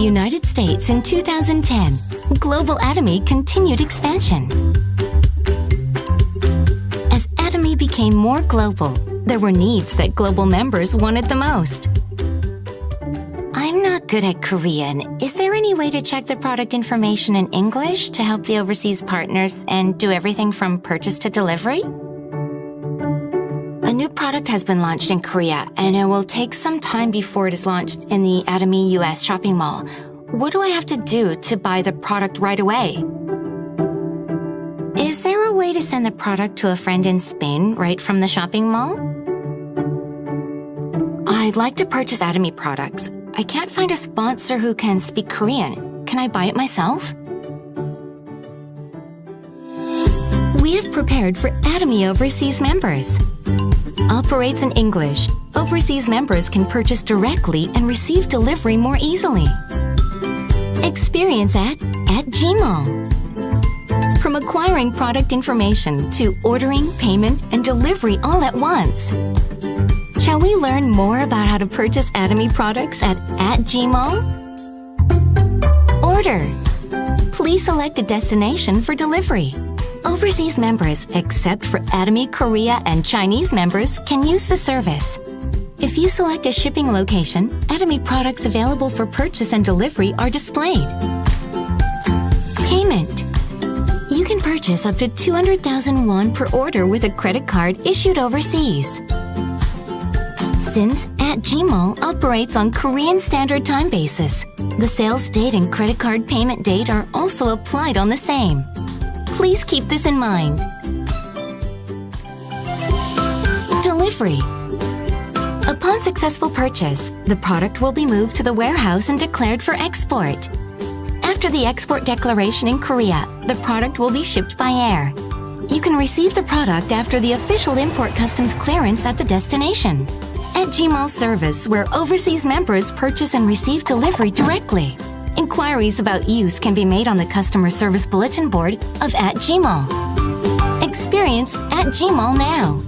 the United States in 2010, global Atomy continued expansion. As Atomy became more global, there were needs that global members wanted the most. I'm not good at Korean. Is there any way to check the product information in English to help the overseas partners and do everything from purchase to delivery? A new product has been launched in Korea, and it will take some time before it is launched in the Atomy US shopping mall. What do I have to do to buy the product right away? Is there a way to send the product to a friend in Spain right from the shopping mall? I'd like to purchase Atomy products. I can't find a sponsor who can speak Korean. Can I buy it myself? We have prepared for Atomy overseas members. Operates in English. Overseas members can purchase directly and receive delivery more easily. Experience at Gmall. From acquiring product information to ordering, payment, and delivery all at once. Shall we learn more about how to purchase Atomy products at Gmall? Order. Please select a destination for delivery. Overseas members, except for Atomy Korea and Chinese members, can use the service. If you select a shipping location, Atomy products available for purchase and delivery are displayed. Payment. You can purchase up to 200,000 won per order with a credit card issued overseas. Since Gmall operates on Korean Standard Time basis, the sales date and credit card payment date are also applied on the same. Please keep this in mind. Delivery. Upon successful purchase, the product will be moved to the warehouse and declared for export. After the export declaration in Korea, the product will be shipped by air. You can receive the product after the official import customs clearance at the destination. At Gmall service, where overseas members purchase and receive delivery directly. Inquiries about use can be made on the customer service bulletin board of @Gmall. Experience @Gmall now.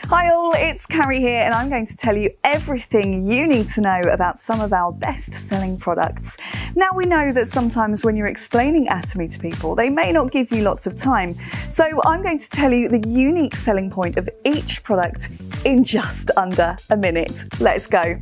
Hi all, it's Carrie here and I'm going to tell you everything you need to know about some of our best-selling products. Now we know that sometimes when you're explaining Atomy to people, they may not give you lots of time. So I'm going to tell you the unique selling point of each product in just under a minute. Let's go.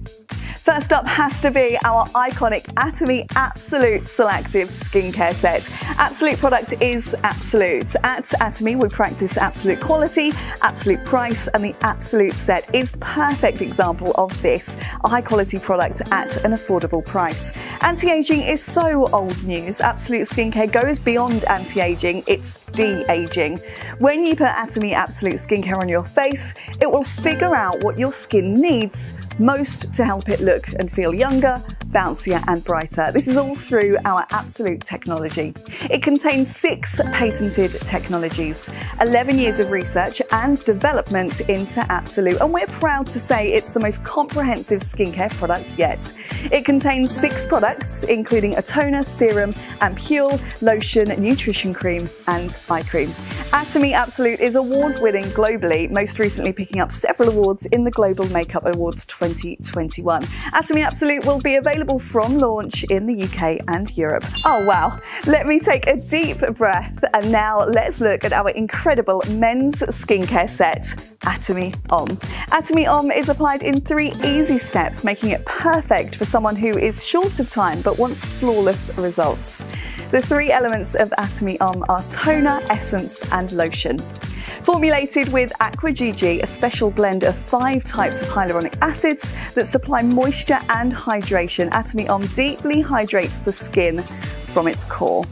First up has to be our iconic Atomy Absolute Selective Skincare Set. Absolute product is absolute. At Atomy, we practice absolute quality, absolute price, and the Absolute set is a perfect example of this, a high-quality product at an affordable price. Anti-aging is so old news. Absolute Skincare goes beyond anti-aging, it's de-aging. When you put Atomy Absolute Skincare on your face, it will figure out what your skin needs most to help it look and feel younger, bouncier and brighter. This is all through our Absolute technology. It contains 6 patented technologies, 11 years of research and development into Absolute, and we're proud to say it's the most comprehensive skincare product yet. It contains 6 products, including a toner, serum, ampule, lotion, nutrition cream and eye cream. Atomy Absolute is award-winning globally, most recently picking up several awards in the Global Makeup Awards 2021. Atomy Absolute will be available from launch in the UK and Europe. Oh wow, let me take a deep breath and now let's look at our incredible men's skincare set, Atomy Homme. Atomy Homme is applied in 3 easy steps, making it perfect for someone who is short of time but wants flawless results. The 3 elements of Atomy Homme are toner, essence and lotion. Formulated with Aqua GG, a special blend of 5 types of hyaluronic acids that supply moisture and hydration, Atomy deeply hydrates the skin from its core.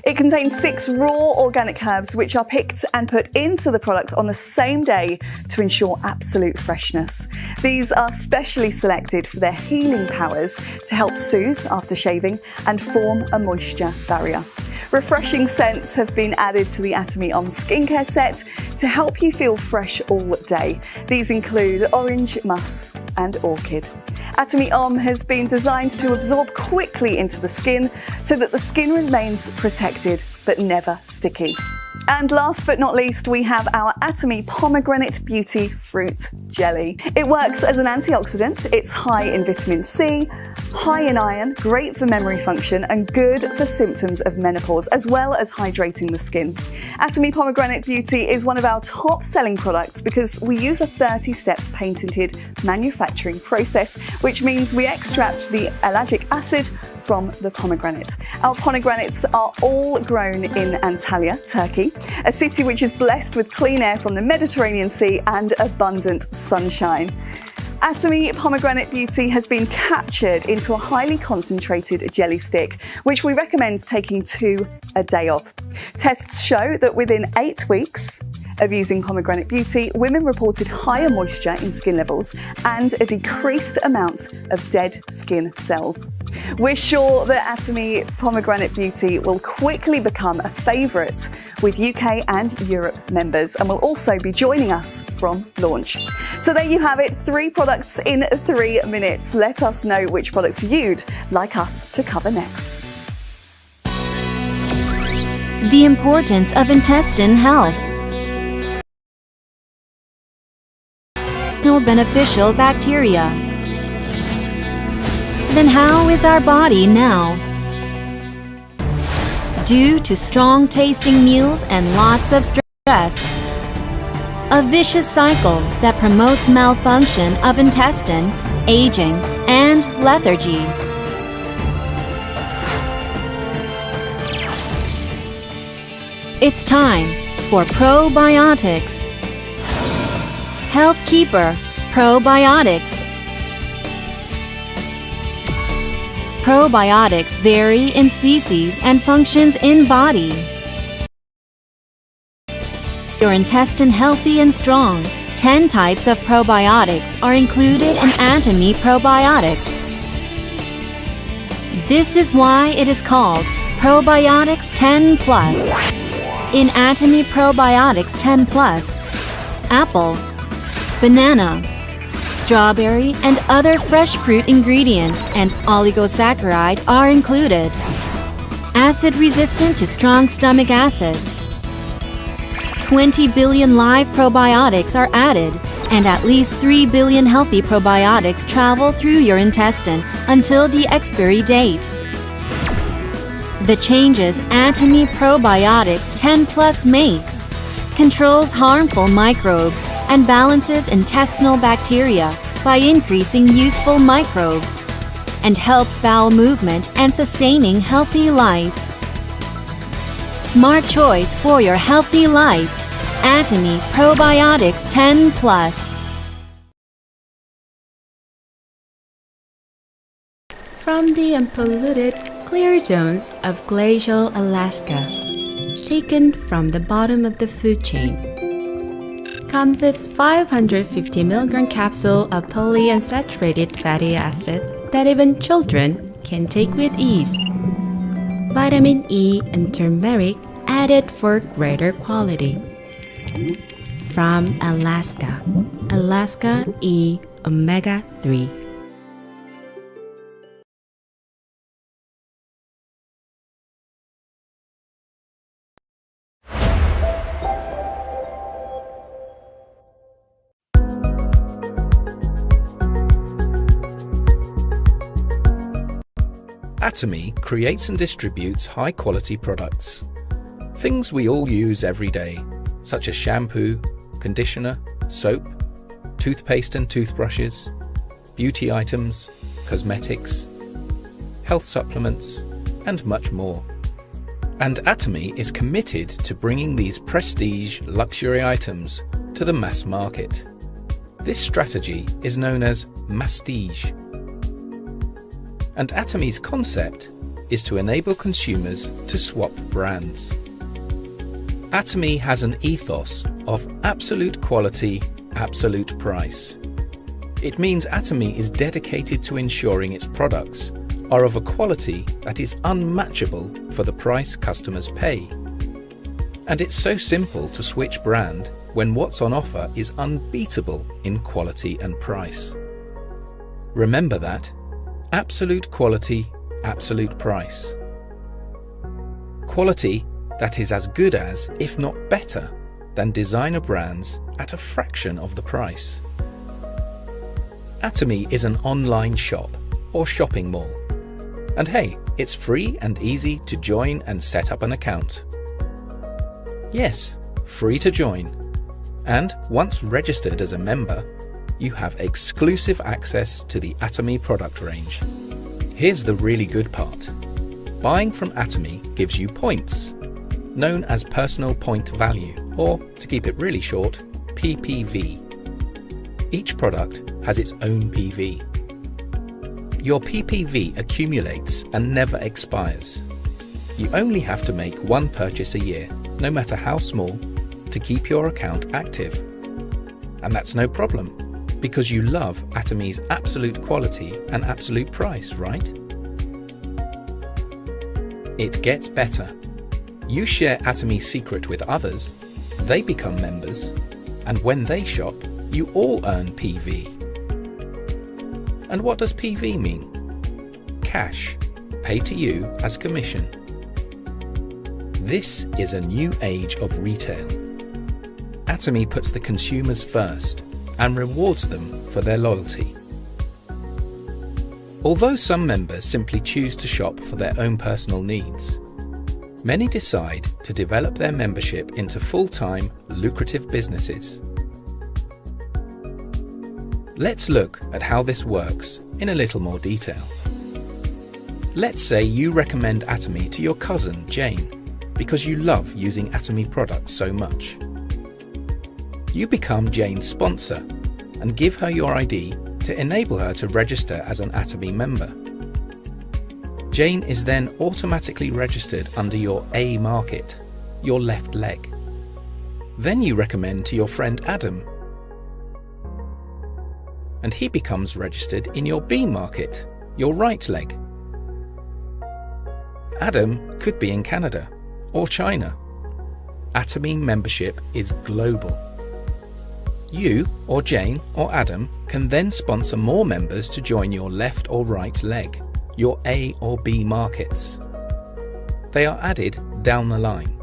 It contains 6 raw organic herbs which are picked and put into the product on the same day to ensure absolute freshness. These are specially selected for their healing powers to help soothe after shaving and form a moisture barrier. Refreshing scents have been added to the Atomy skincare set to help you feel fresh all day. These include orange, musk and orchid. Atomy has been designed to absorb quickly into the skin so that the skin remains protected but never sticky. And last but not least, we have our Atomy Pomegranate Beauty Fruit Jelly. It works as an antioxidant, it's high in vitamin C, high in iron, great for memory function and good for symptoms of menopause, as well as hydrating the skin. Atomy Pomegranate Beauty is one of our top selling products because we use a 30-step patented manufacturing process, which means we extract the ellagic acid from the pomegranate. Our pomegranates are all grown in Antalya, Turkey, a city which is blessed with clean air from the Mediterranean Sea and abundant sunshine. Atomy Pomegranate Beauty has been captured into a highly concentrated jelly stick, which we recommend taking 2 a day of. Tests show that within 8 weeks of using Pomegranate Beauty, women reported higher moisture in skin levels and a decreased amount of dead skin cells. We're sure that Atomy Pomegranate Beauty will quickly become a favourite with UK and Europe members and will also be joining us from launch. So there you have it, 3 products in 3 minutes. Let us know which products you'd like us to cover next. The importance of intestine health. Beneficial bacteria. Then how is our body now? Due to strong tasting meals and lots of stress. A vicious cycle that promotes malfunction of intestine, aging, and lethargy. It's time for probiotics. Health Keeper Probiotics. Probiotics vary in species and functions in body. Your intestine healthy and strong. 10 types of probiotics are included in Atomy Probiotics. This is why it is called Probiotics 10 Plus. In Atomy Probiotics 10 Plus, apple, banana, strawberry, and other fresh fruit ingredients and oligosaccharide are included. Acid resistant to strong stomach acid. 20 billion live probiotics are added, and at least 3 billion healthy probiotics travel through your intestine until the expiry date. The changes Atomy Probiotics 10 Plus makes controls harmful microbes and balances intestinal bacteria by increasing useful microbes, and helps bowel movement and sustaining healthy life. Smart choice for your healthy life. Atomy Probiotics 10 Plus. From the unpolluted, clear zones of glacial Alaska, taken from the bottom of the food chain, comes this 550 mg capsule of polyunsaturated fatty acid that even children can take with ease. Vitamin E and turmeric added for greater quality. From Alaska, Alaska E Omega 3. Atomy creates and distributes high-quality products. Things we all use every day, such as shampoo, conditioner, soap, toothpaste and toothbrushes, beauty items, cosmetics, health supplements, and much more. And Atomy is committed to bringing these prestige luxury items to the mass market. This strategy is known as mastige. And Atomy's concept is to enable consumers to swap brands. Atomy has an ethos of absolute quality, absolute price. It means Atomy is dedicated to ensuring its products are of a quality that is unmatchable for the price customers pay. And it's so simple to switch brand when what's on offer is unbeatable in quality and price. Remember that. Absolute quality, absolute price. Quality that is as good as, if not better, than designer brands at a fraction of the price. Atomy is an online shop or shopping mall. And hey, it's free and easy to join and set up an account. Yes, free to join. And once registered as a member, you have exclusive access to the Atomy product range. Here's the really good part. Buying from Atomy gives you points, known as personal point value, or to keep it really short, PPV. Each product has its own PV. Your PPV accumulates and never expires. You only have to make one purchase a year, no matter how small, to keep your account active. And that's no problem, because you love Atomy's absolute quality and absolute price, right? It gets better. You share Atomy's secret with others, they become members, and when they shop, you all earn PV. And what does PV mean? Cash, paid to you as commission. This is a new age of retail. Atomy puts the consumers first and rewards them for their loyalty. Although some members simply choose to shop for their own personal needs, many decide to develop their membership into full-time, lucrative businesses. Let's look at how this works in a little more detail. Let's say you recommend Atomy to your cousin, Jane, because you love using Atomy products so much. You become Jane's sponsor and give her your ID to enable her to register as an Atomy member. Jane is then automatically registered under your A market, your left leg. Then you recommend to your friend Adam, and he becomes registered in your B market, your right leg. Adam could be in Canada or China. Atomy membership is global. You, or Jane, or Adam can then sponsor more members to join your left or right leg, your A or B markets. They are added down the line,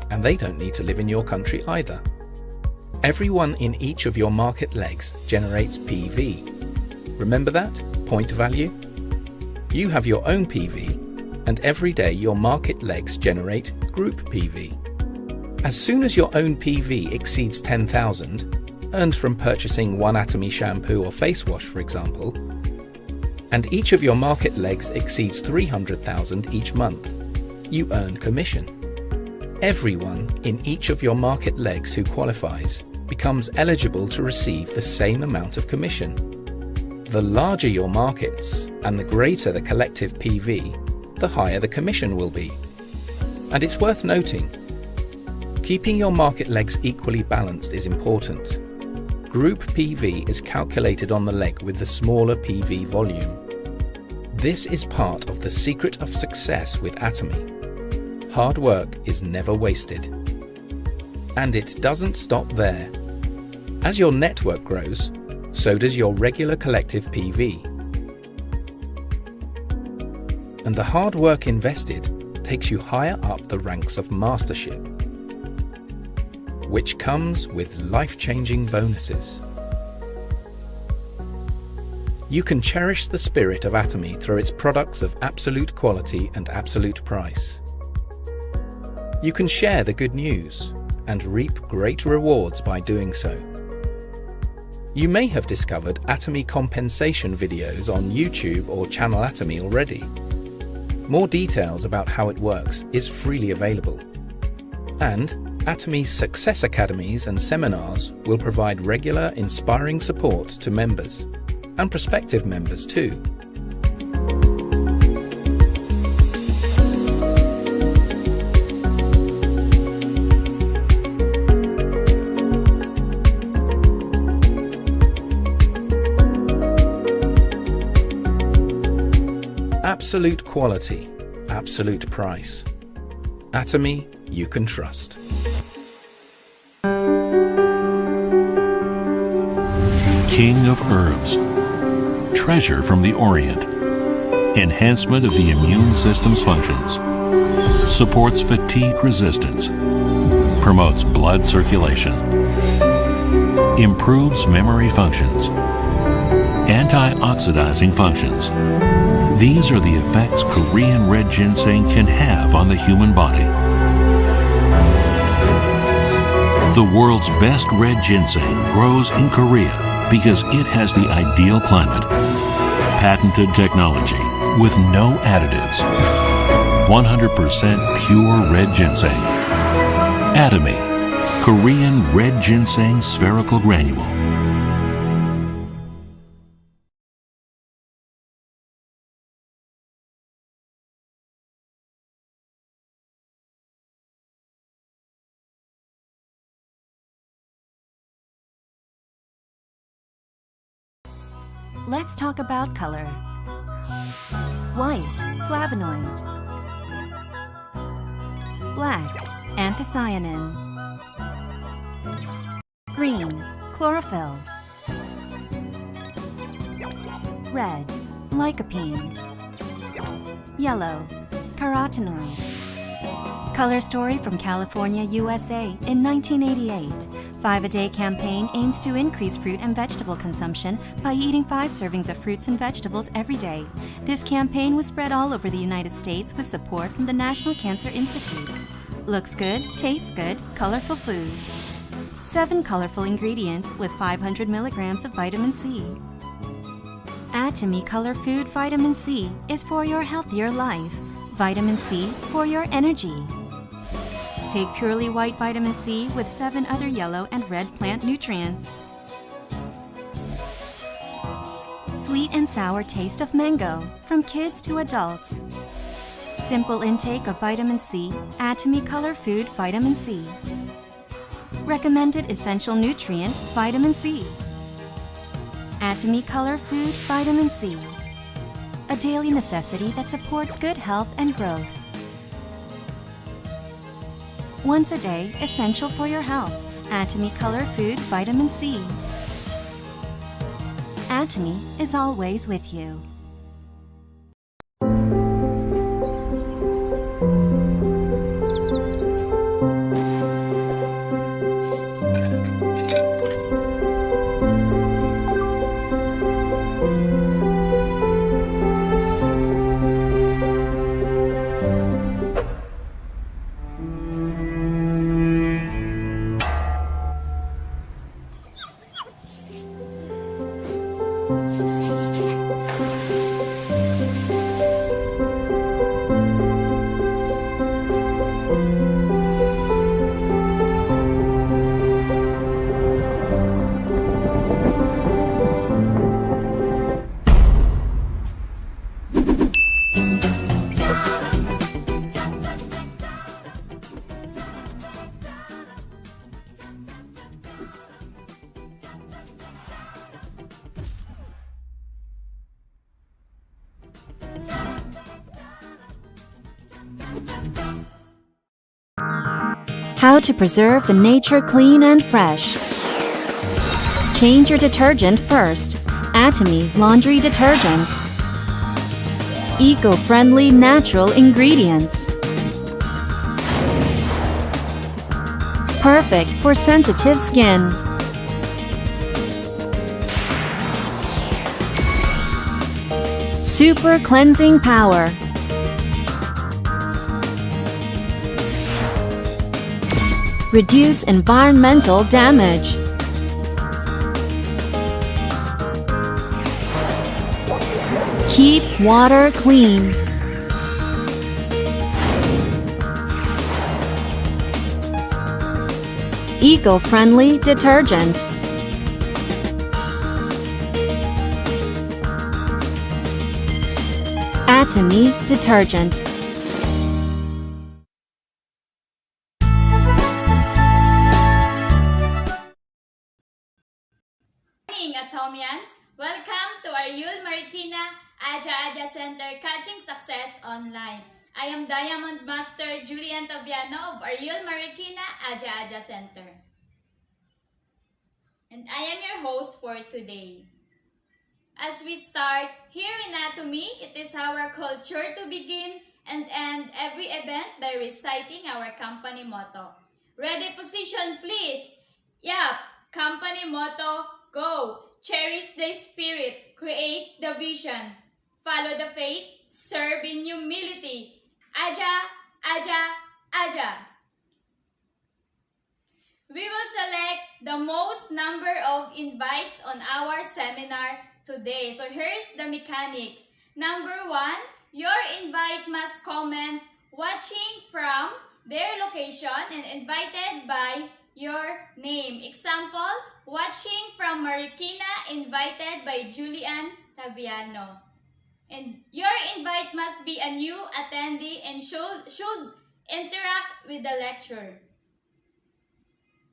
and they don't need to live in your country either. Everyone in each of your market legs generates PV. Remember that? Point value? You have your own PV, and every day your market legs generate group PV. As soon as your own PV exceeds 10,000, earned from purchasing one Atomy shampoo or face wash, for example, and each of your market legs exceeds 300,000 each month, you earn commission. Everyone in each of your market legs who qualifies becomes eligible to receive the same amount of commission. The larger your markets and the greater the collective PV, the higher the commission will be. And it's worth noting, keeping your market legs equally balanced is important. Group PV is calculated on the leg with the smaller PV volume. This is part of the secret of success with Atomy. Hard work is never wasted. And it doesn't stop there. As your network grows, so does your regular collective PV. And the hard work invested takes you higher up the ranks of mastership, which comes with life-changing bonuses. You can cherish the spirit of Atomy through its products of absolute quality and absolute price. You can share the good news and reap great rewards by doing so. You may have discovered Atomy compensation videos on YouTube or Channel Atomy already. More details about how it works is freely available. And Atomy's Success Academies and seminars will provide regular, inspiring support to members, and prospective members too. Absolute quality, absolute price. Atomy you can trust. King of herbs, treasure from the Orient, enhancement of the immune system's functions, supports fatigue resistance, promotes blood circulation, improves memory functions, antioxidizing functions. These are the effects Korean red ginseng can have on the human body. The world's best red ginseng grows in Korea because it has the ideal climate, patented technology with no additives, 100% pure red ginseng. Atomy, Korean red ginseng spherical granule. Let's talk about color. White, flavonoid. Black, anthocyanin. Green, chlorophyll. Red, lycopene. Yellow, carotenoid. Color story from California, USA in 1988. 5-a-Day campaign aims to increase fruit and vegetable consumption by eating 5 servings of fruits and vegetables every day. This campaign was spread all over the United States with support from the National Cancer Institute. Looks good, tastes good, colorful food. 7 colorful ingredients with 500 milligrams of vitamin C. Atomy Color Food Vitamin C is for your healthier life. Vitamin C for your energy. Take purely white vitamin C with 7 other yellow and red plant nutrients. Sweet and sour taste of mango, from kids to adults. Simple intake of vitamin C, Atomy Color Food Vitamin C. Recommended essential nutrient, vitamin C. Atomy Color Food Vitamin C. A daily necessity that supports good health and growth. Once a day, essential for your health. Atomy Color Food Vitamin C. Atomy is always with you. How to preserve the nature clean and fresh. Change your detergent first. Atomy Laundry Detergent. Eco-friendly natural ingredients. Perfect for sensitive skin. Super cleansing power. Reduce environmental damage. Keep water clean. eco-friendly detergent. Atomy detergent. Morning, Atomians! Welcome to Ariul Marikina Aja Center Catching Success Online. I am Diamond Master Julian Taviano of Ariul Marikina Aja Center. And I am your host for today. As we start, here in Atomy, it is our culture to begin and end every event by reciting our company motto. Ready, position, please! Yup! Company motto, go! Cherish the spirit, create the vision, follow the faith, serve in humility. Aja, Aja, Aja. We will select the most number of invites on our seminar today. So here's the mechanics. Number 1, your invite must comment watching from their location and invited by your name. Example, watching from Marikina, invited by Julian Taviano. And your invite must be a new attendee and should interact with the lecture.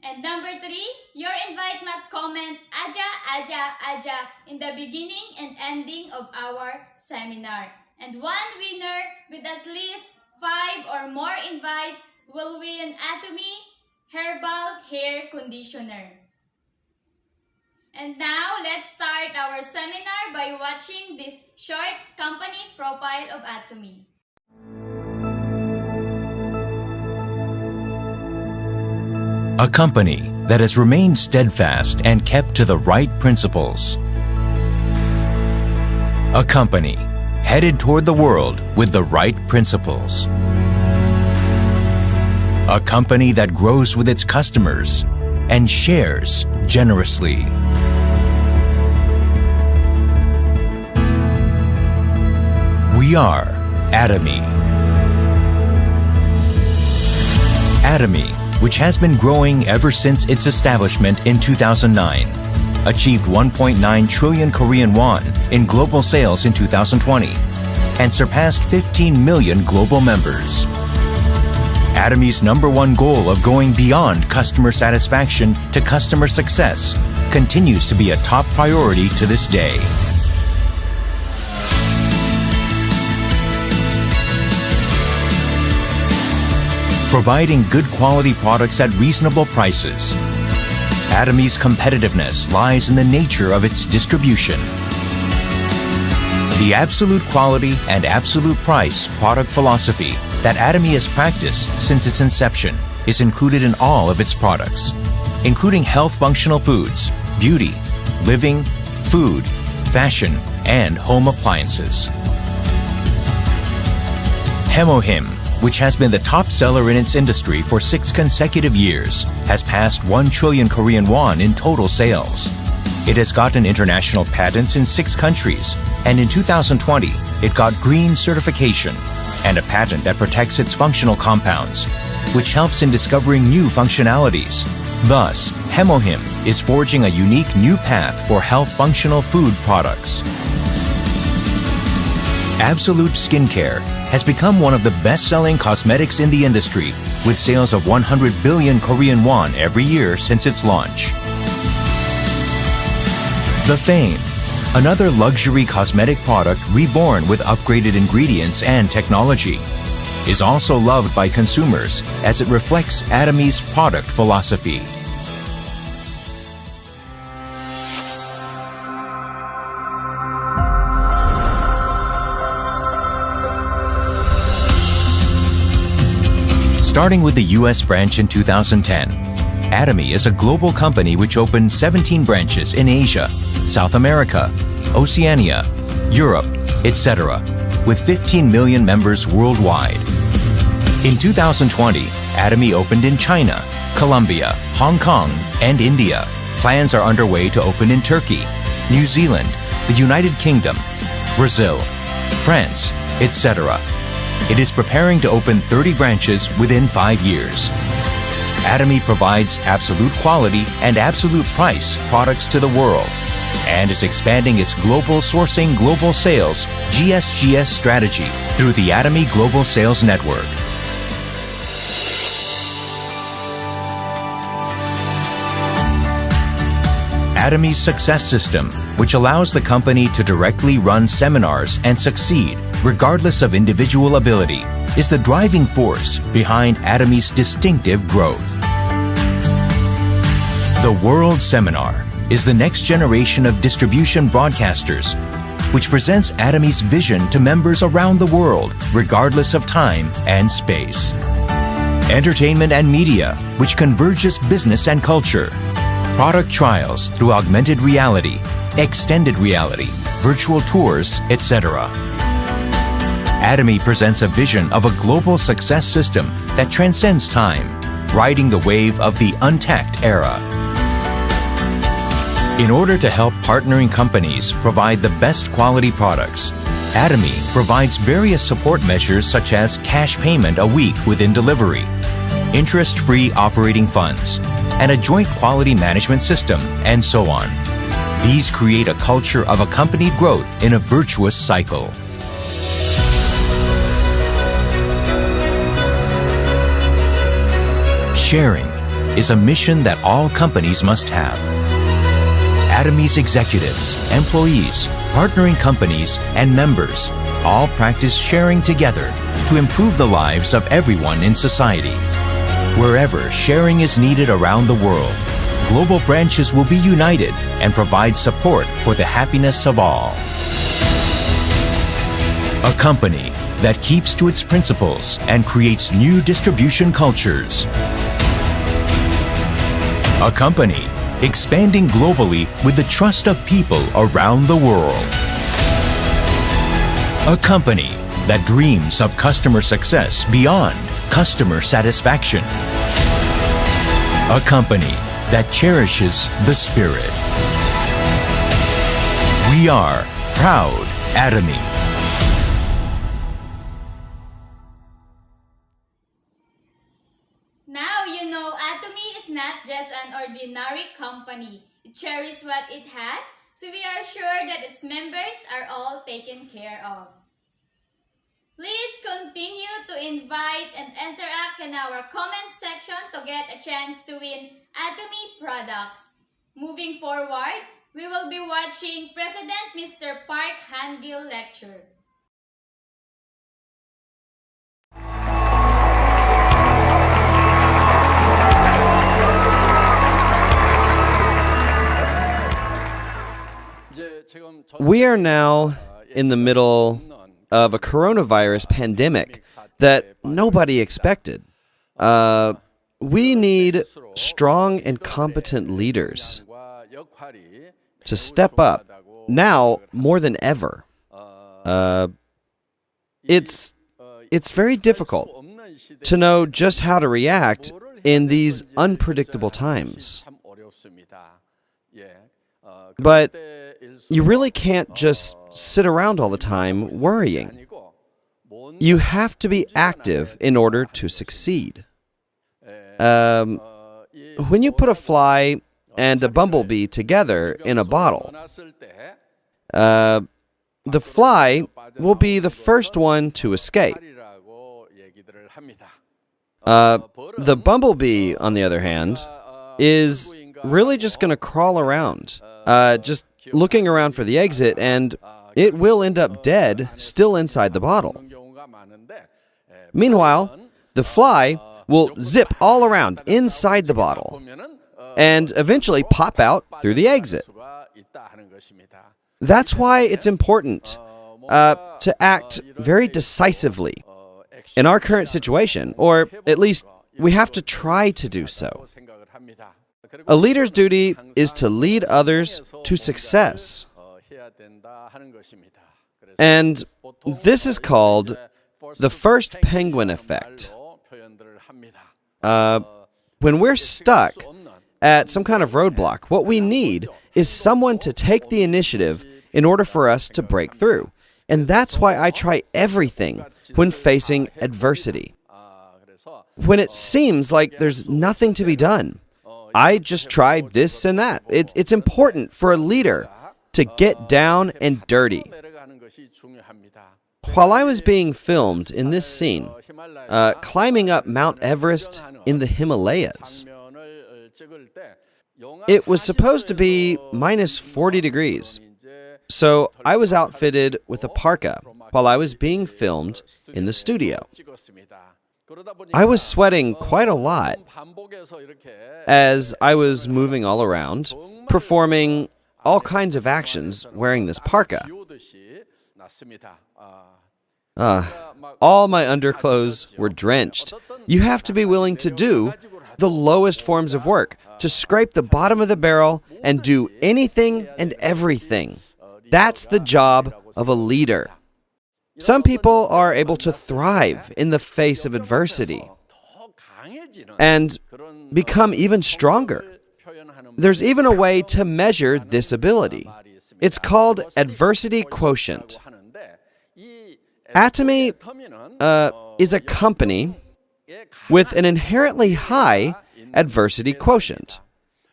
And number 3, your invite must comment Aja, Aja, Aja in the beginning and ending of our seminar. And one winner with at least 5 or more invites will win Atomy Herbal Hair Conditioner. And now, let's start our seminar by watching this short company profile of Atomy. A company that has remained steadfast and kept to the right principles. A company headed toward the world with the right principles. A company that grows with its customers and shares generously. We are Atomy. Atomy, which has been growing ever since its establishment in 2009, achieved 1.9 trillion Korean won in global sales in 2020 and surpassed 15 million global members. Atomy's #1 goal of going beyond customer satisfaction to customer success continues to be a top priority to this day. Providing good quality products at reasonable prices. Atomy's competitiveness lies in the nature of its distribution. The absolute quality and absolute price product philosophy that Atomy has practiced since its inception is included in all of its products, including health functional foods, beauty, living, food, fashion, and home appliances. Hemohim, which has been the top seller in its industry for 6 consecutive years, has passed 1 trillion Korean won in total sales. It has gotten international patents in 6 countries, and in 2020, it got green certification and a patent that protects its functional compounds, which helps in discovering new functionalities. Thus, Hemohim is forging a unique new path for health functional food products. Absolute Skincare has become one of the best-selling cosmetics in the industry, with sales of 100 billion Korean won every year since its launch. The Fame, another luxury cosmetic product reborn with upgraded ingredients and technology, is also loved by consumers as it reflects Atomy's product philosophy. Starting with the U.S. branch in 2010, Atomy is a global company which opened 17 branches in Asia, South America, Oceania, Europe, etc., with 15 million members worldwide. In 2020, Atomy opened in China, Colombia, Hong Kong, and India. Plans are underway to open in Turkey, New Zealand, the United Kingdom, Brazil, France, etc. It is preparing to open 30 branches within 5 years. Atomy provides absolute quality and absolute price products to the world and is expanding its global sourcing, global sales, GSGS strategy through the Atomy Global Sales Network. Atomy's success system, which allows the company to directly run seminars and succeed regardless of individual ability, is the driving force behind Atomy's distinctive growth. The World Seminar is the next generation of distribution broadcasters, which presents Atomy's vision to members around the world, regardless of time and space. Entertainment and media, which converges business and culture. Product trials through augmented reality, extended reality, virtual tours, etc. Atomy presents a vision of a global success system that transcends time, riding the wave of the untapped era. In order to help partnering companies provide the best quality products, Atomy provides various support measures such as cash payment a week within delivery, interest-free operating funds, and a joint quality management system, and so on. These create a culture of accompanied growth in a virtuous cycle. Sharing is a mission that all companies must have. Atomy's executives, employees, partnering companies, and members all practice sharing together to improve the lives of everyone in society. Wherever sharing is needed around the world, global branches will be united and provide support for the happiness of all. A company that keeps to its principles and creates new distribution cultures. A company expanding globally with the trust of people around the world. A company that dreams of customer success beyond customer satisfaction. A company that cherishes the spirit. We are proud Atomy. Now you know Atomy is not just an ordinary company. It cherishes what it has, so we are sure that its members are all taken care of. Please continue to invite and interact in our comment section to get a chance to win Atomy products. Moving forward, we will be watching President Mr. Park Han-gil lecture. We are now in the middle of a coronavirus pandemic that nobody expected. We need strong and competent leaders to step up now more than ever. It's very difficult to know just how to react in these unpredictable times. But you really can't just sit around all the time worrying. You have to be active in order to succeed. When you put a fly and a bumblebee together in a bottle, the fly will be the first one to escape. The bumblebee, on the other hand, is really just going to crawl around, just looking around for the exit, and it will end up dead, still inside the bottle. Meanwhile, the fly will zip all around inside the bottle and eventually pop out through the exit. That's why it's important to act very decisively in our current situation, or at least we have to try to do so. A leader's duty is to lead others to success. And this is called the first penguin effect. When we're stuck at some kind of roadblock, what we need is someone to take the initiative in order for us to break through. And that's why I try everything when facing adversity. when it seems like there's nothing to be done. I just tried this and that. It's important for a leader to get down and dirty. While I was being filmed in this scene, climbing up Mount Everest in the Himalayas, it was supposed to be minus 40 degrees. So I was outfitted with a parka while I was being filmed in the studio. I was sweating quite a lot as I was moving all around, performing all kinds of actions wearing this parka. All my underclothes were drenched. You have to be willing to do the lowest forms of work, to scrape the bottom of the barrel and do anything and everything. That's the job of a leader. Some people are able to thrive in the face of adversity and become even stronger. There's even a way to measure this ability. It's called adversity quotient. Atomy is a company with an inherently high adversity quotient.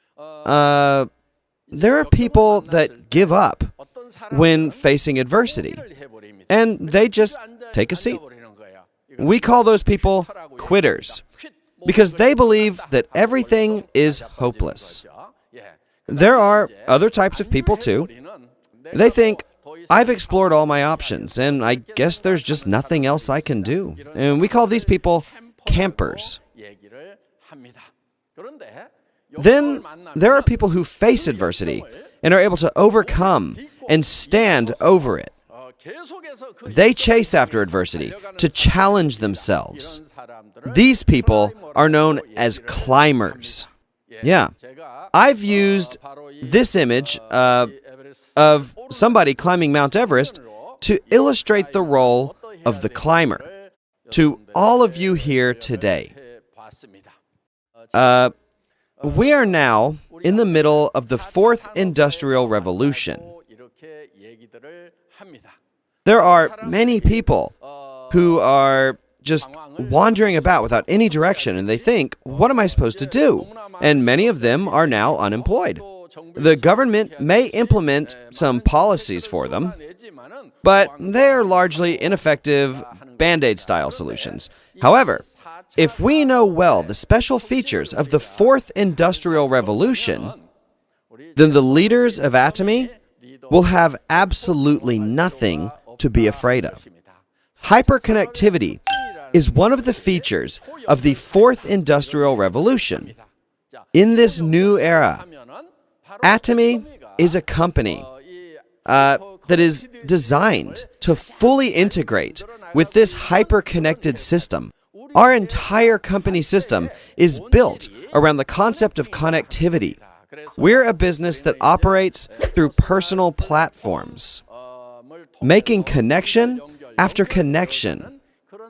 There are people that give up when facing adversity, and they just take a seat. We call those people quitters because they believe that everything is hopeless. There are other types of people too. They think, I've explored all my options, and I guess there's just nothing else I can do. And we call these people campers. Then there are people who face adversity and are able to overcome and stand over it. They chase after adversity to challenge themselves. These people are known as climbers. Yeah, I've used this image of somebody climbing Mount Everest to illustrate the role of the climber to all of you here today. We are now in the middle of the fourth industrial revolution. There are many people who are just wandering about without any direction, and they think, what am I supposed to do? And many of them are now unemployed. The government may implement some policies for them, but they are largely ineffective Band-Aid style solutions. However, if we know well the special features of the fourth industrial revolution, then the leaders of Atomy will have absolutely nothing to be afraid of. Hyperconnectivity is one of the features of the fourth industrial revolution. In this new era, Atomy is a company that is designed to fully integrate with this hyper-connected system. Our entire company system is built around the concept of connectivity. We're a business that operates through personal platforms, making connection after connection.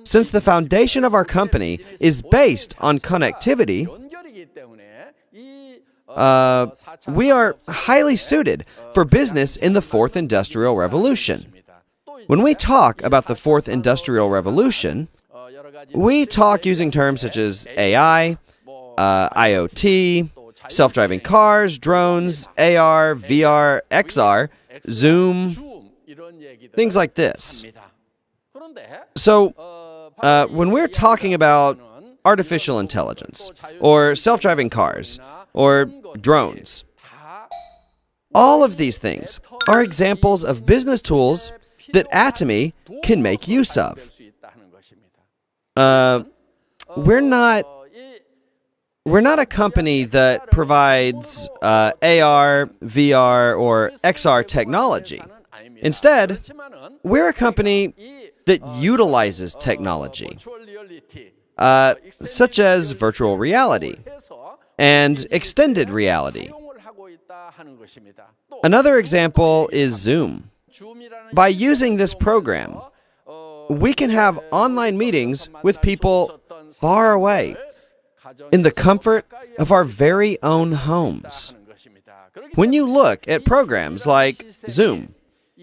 Since the foundation of our company is based on connectivity, we are highly suited for business in the fourth industrial revolution. When we talk about the fourth industrial revolution, we talk using terms such as AI, IoT, self-driving cars, drones, AR, VR, XR, Zoom, things like this. So, when we're talking about artificial intelligence, or self-driving cars, or drones, all of these things are examples of business tools that Atomy can make use of. We're not a company that provides AR, VR, or XR technology. Instead, we're a company that utilizes technology, such as virtual reality and extended reality. Another example is Zoom. By using this program, we can have online meetings with people far away in the comfort of our very own homes. When you look at programs like Zoom,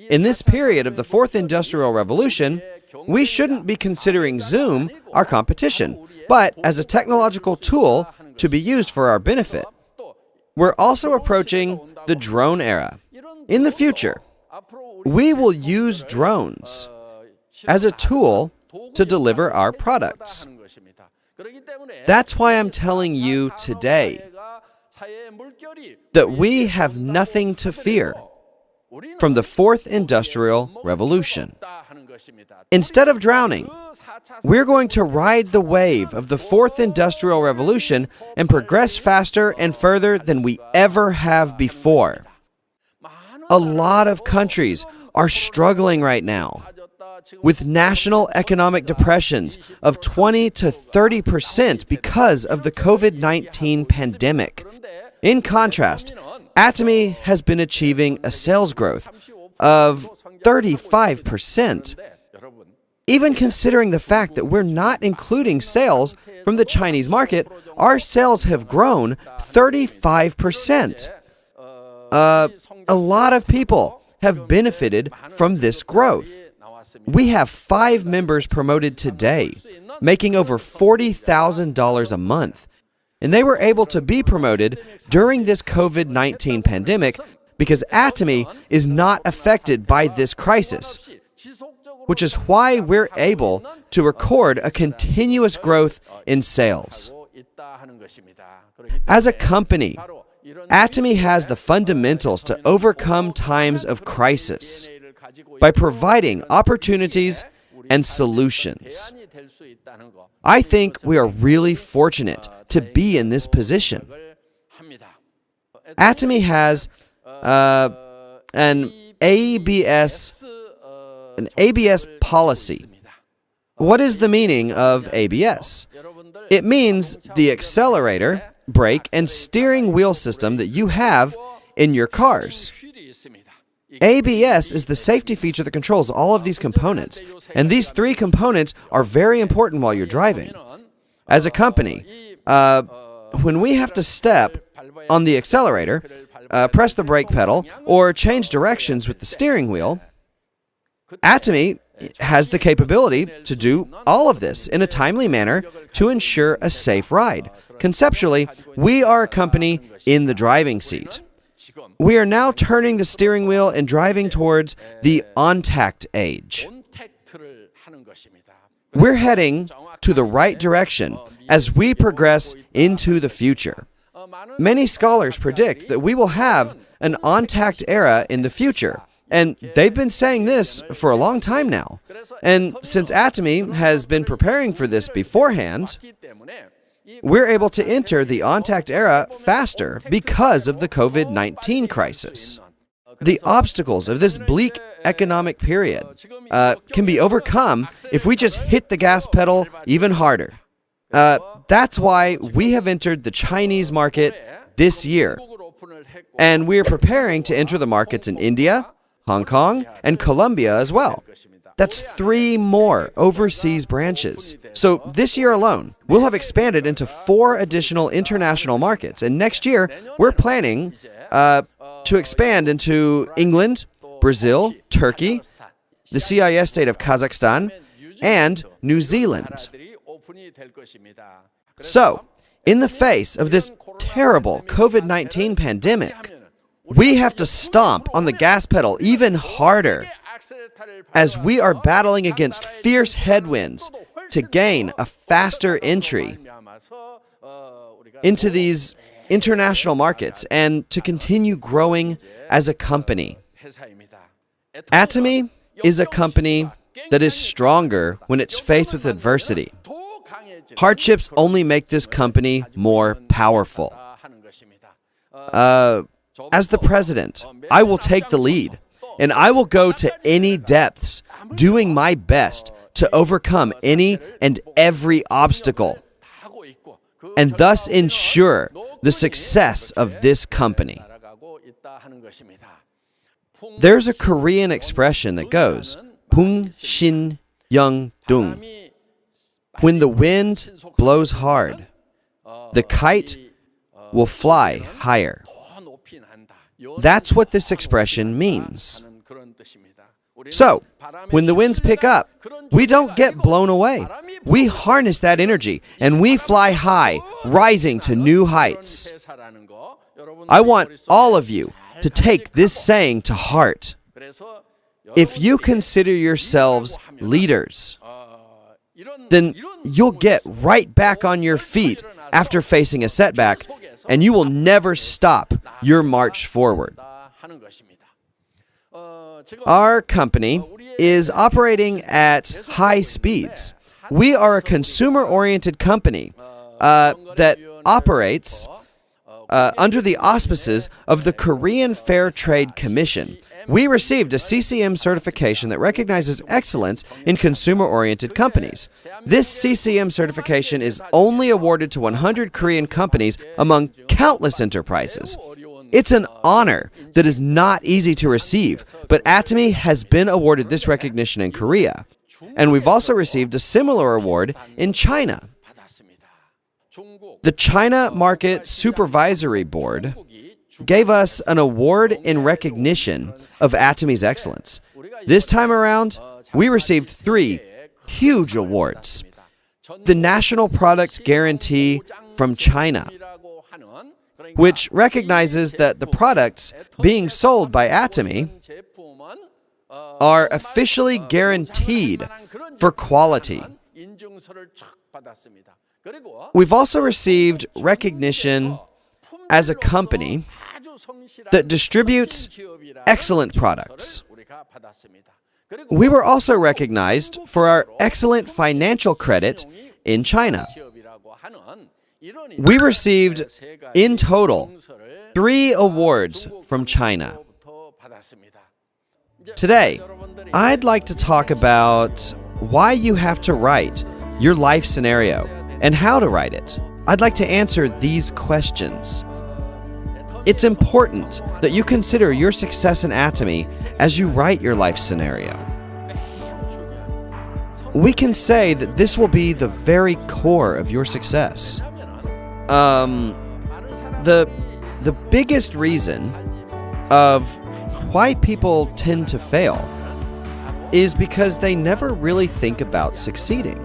in this period of the fourth industrial revolution, we shouldn't be considering Zoom our competition. but as a technological tool to be used for our benefit. We're also approaching the drone era. In the future, we will use drones as a tool to deliver our products. That's why I'm telling you today that we have nothing to fear from the fourth industrial revolution. Instead of drowning, we're going to ride the wave of the fourth industrial revolution and progress faster and further than we ever have before. A lot of countries are struggling right now with national economic depressions of 20 to 30% because of the COVID-19 pandemic. In contrast, Atomy has been achieving a sales growth of 35%. Even considering the fact that we're not including sales from the Chinese market, our sales have grown 35%. A lot of people have benefited from this growth. We have 5 members promoted today, making over $40,000 a month. And they were able to be promoted during this COVID-19 pandemic because Atomy is not affected by this crisis, which is why we're able to record a continuous growth in sales. As a company, Atomy has the fundamentals to overcome times of crisis by providing opportunities and solutions. I think we are really fortunate to be in this position. Atomy has an ABS policy. What is the meaning of ABS? It means the accelerator, brake, and steering wheel system that you have in your cars. ABS is the safety feature that controls all of these components, and these 3 components are very important while you're driving. As a company, when we have to step on the accelerator, press the brake pedal, or change directions with the steering wheel, Atomy has the capability to do all of this in a timely manner to ensure a safe ride. Conceptually, we are a company in the driving seat. We are now turning the steering wheel and driving towards the on-tact age. We're heading to the right direction as we progress into the future. Many scholars predict that we will have an on-tact era in the future, and they've been saying this for a long time now. And since Atomy has been preparing for this beforehand, we're able to enter the on-tact era faster because of the COVID-19 crisis. The obstacles of this bleak economic period can be overcome if we just hit the gas pedal even harder. That's why we have entered the Chinese market this year. And we are preparing to enter the markets in India, Hong Kong, and Colombia as well. That's 3 more overseas branches. So this year alone, we'll have expanded into 4 additional international markets. And next year, we're planning to expand into England, Brazil, Turkey, the CIS state of Kazakhstan, and New Zealand. So, in the face of this terrible COVID-19 pandemic, we have to stomp on the gas pedal even harder as we are battling against fierce headwinds to gain a faster entry into these international markets and to continue growing as a company. Atomy is a company that is stronger when it's faced with adversity. Hardships only make this company more powerful. As the president, I will take the lead, and I will go to any depths, doing my best to overcome any and every obstacle, and thus ensure the success of this company. There's a Korean expression that goes, Bung Shin Young Dung. When the wind blows hard, the kite will fly higher. That's what this expression means. So, when the winds pick up, we don't get blown away. We harness that energy and we fly high, rising to new heights. I want all of you to take this saying to heart. If you consider yourselves leaders, then you'll get right back on your feet after facing a setback, and you will never stop your march forward. Our company is operating at high speeds. We are a consumer-oriented company that operates under the auspices of the Korean Fair Trade Commission. We received a CCM certification that recognizes excellence in consumer-oriented companies. This CCM certification is only awarded to 100 Korean companies among countless enterprises. It's an honor that is not easy to receive, but Atomy has been awarded this recognition in Korea, and we've also received a similar award in China. The China Market Supervisory Board gave us an award in recognition of Atomy's excellence. This time around, we received 3 huge awards. The National Product Guarantee from China, which recognizes that the products being sold by Atomy are officially guaranteed for quality. We've also received recognition as a company that distributes excellent products. We were also recognized for our excellent financial credit in China. We received, in total, 3 awards from China. Today, I'd like to talk about why you have to write your life scenario and how to write it. I'd like to answer these questions. It's important that you consider your success in Atomy as you write your life scenario. We can say that this will be the very core of your success. The biggest reason of why people tend to fail is because they never really think about succeeding.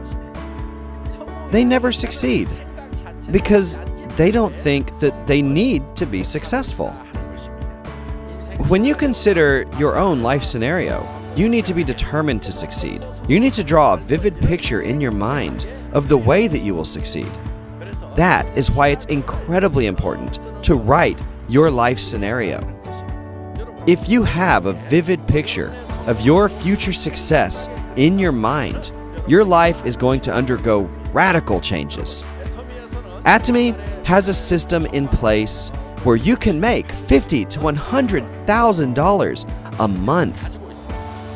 They never succeed because they don't think that they need to be successful. When you consider your own life scenario, you need to be determined to succeed. You need to draw a vivid picture in your mind of the way that you will succeed. That is why it's incredibly important to write your life scenario. If you have a vivid picture of your future success in your mind, your life is going to undergo radical changes. Atomy has a system in place where you can make $50,000 to $100,000 a month.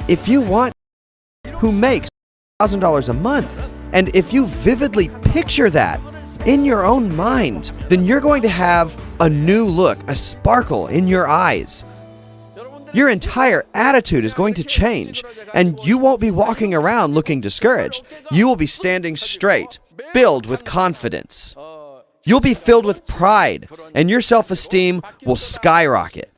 If you want who makes $1,000 a month, and if you vividly picture that in your own mind, then you're going to have a new look, a sparkle in your eyes. Your entire attitude is going to change, and you won't be walking around looking discouraged. You will be standing straight, filled with confidence. You'll be filled with pride, and your self-esteem will skyrocket.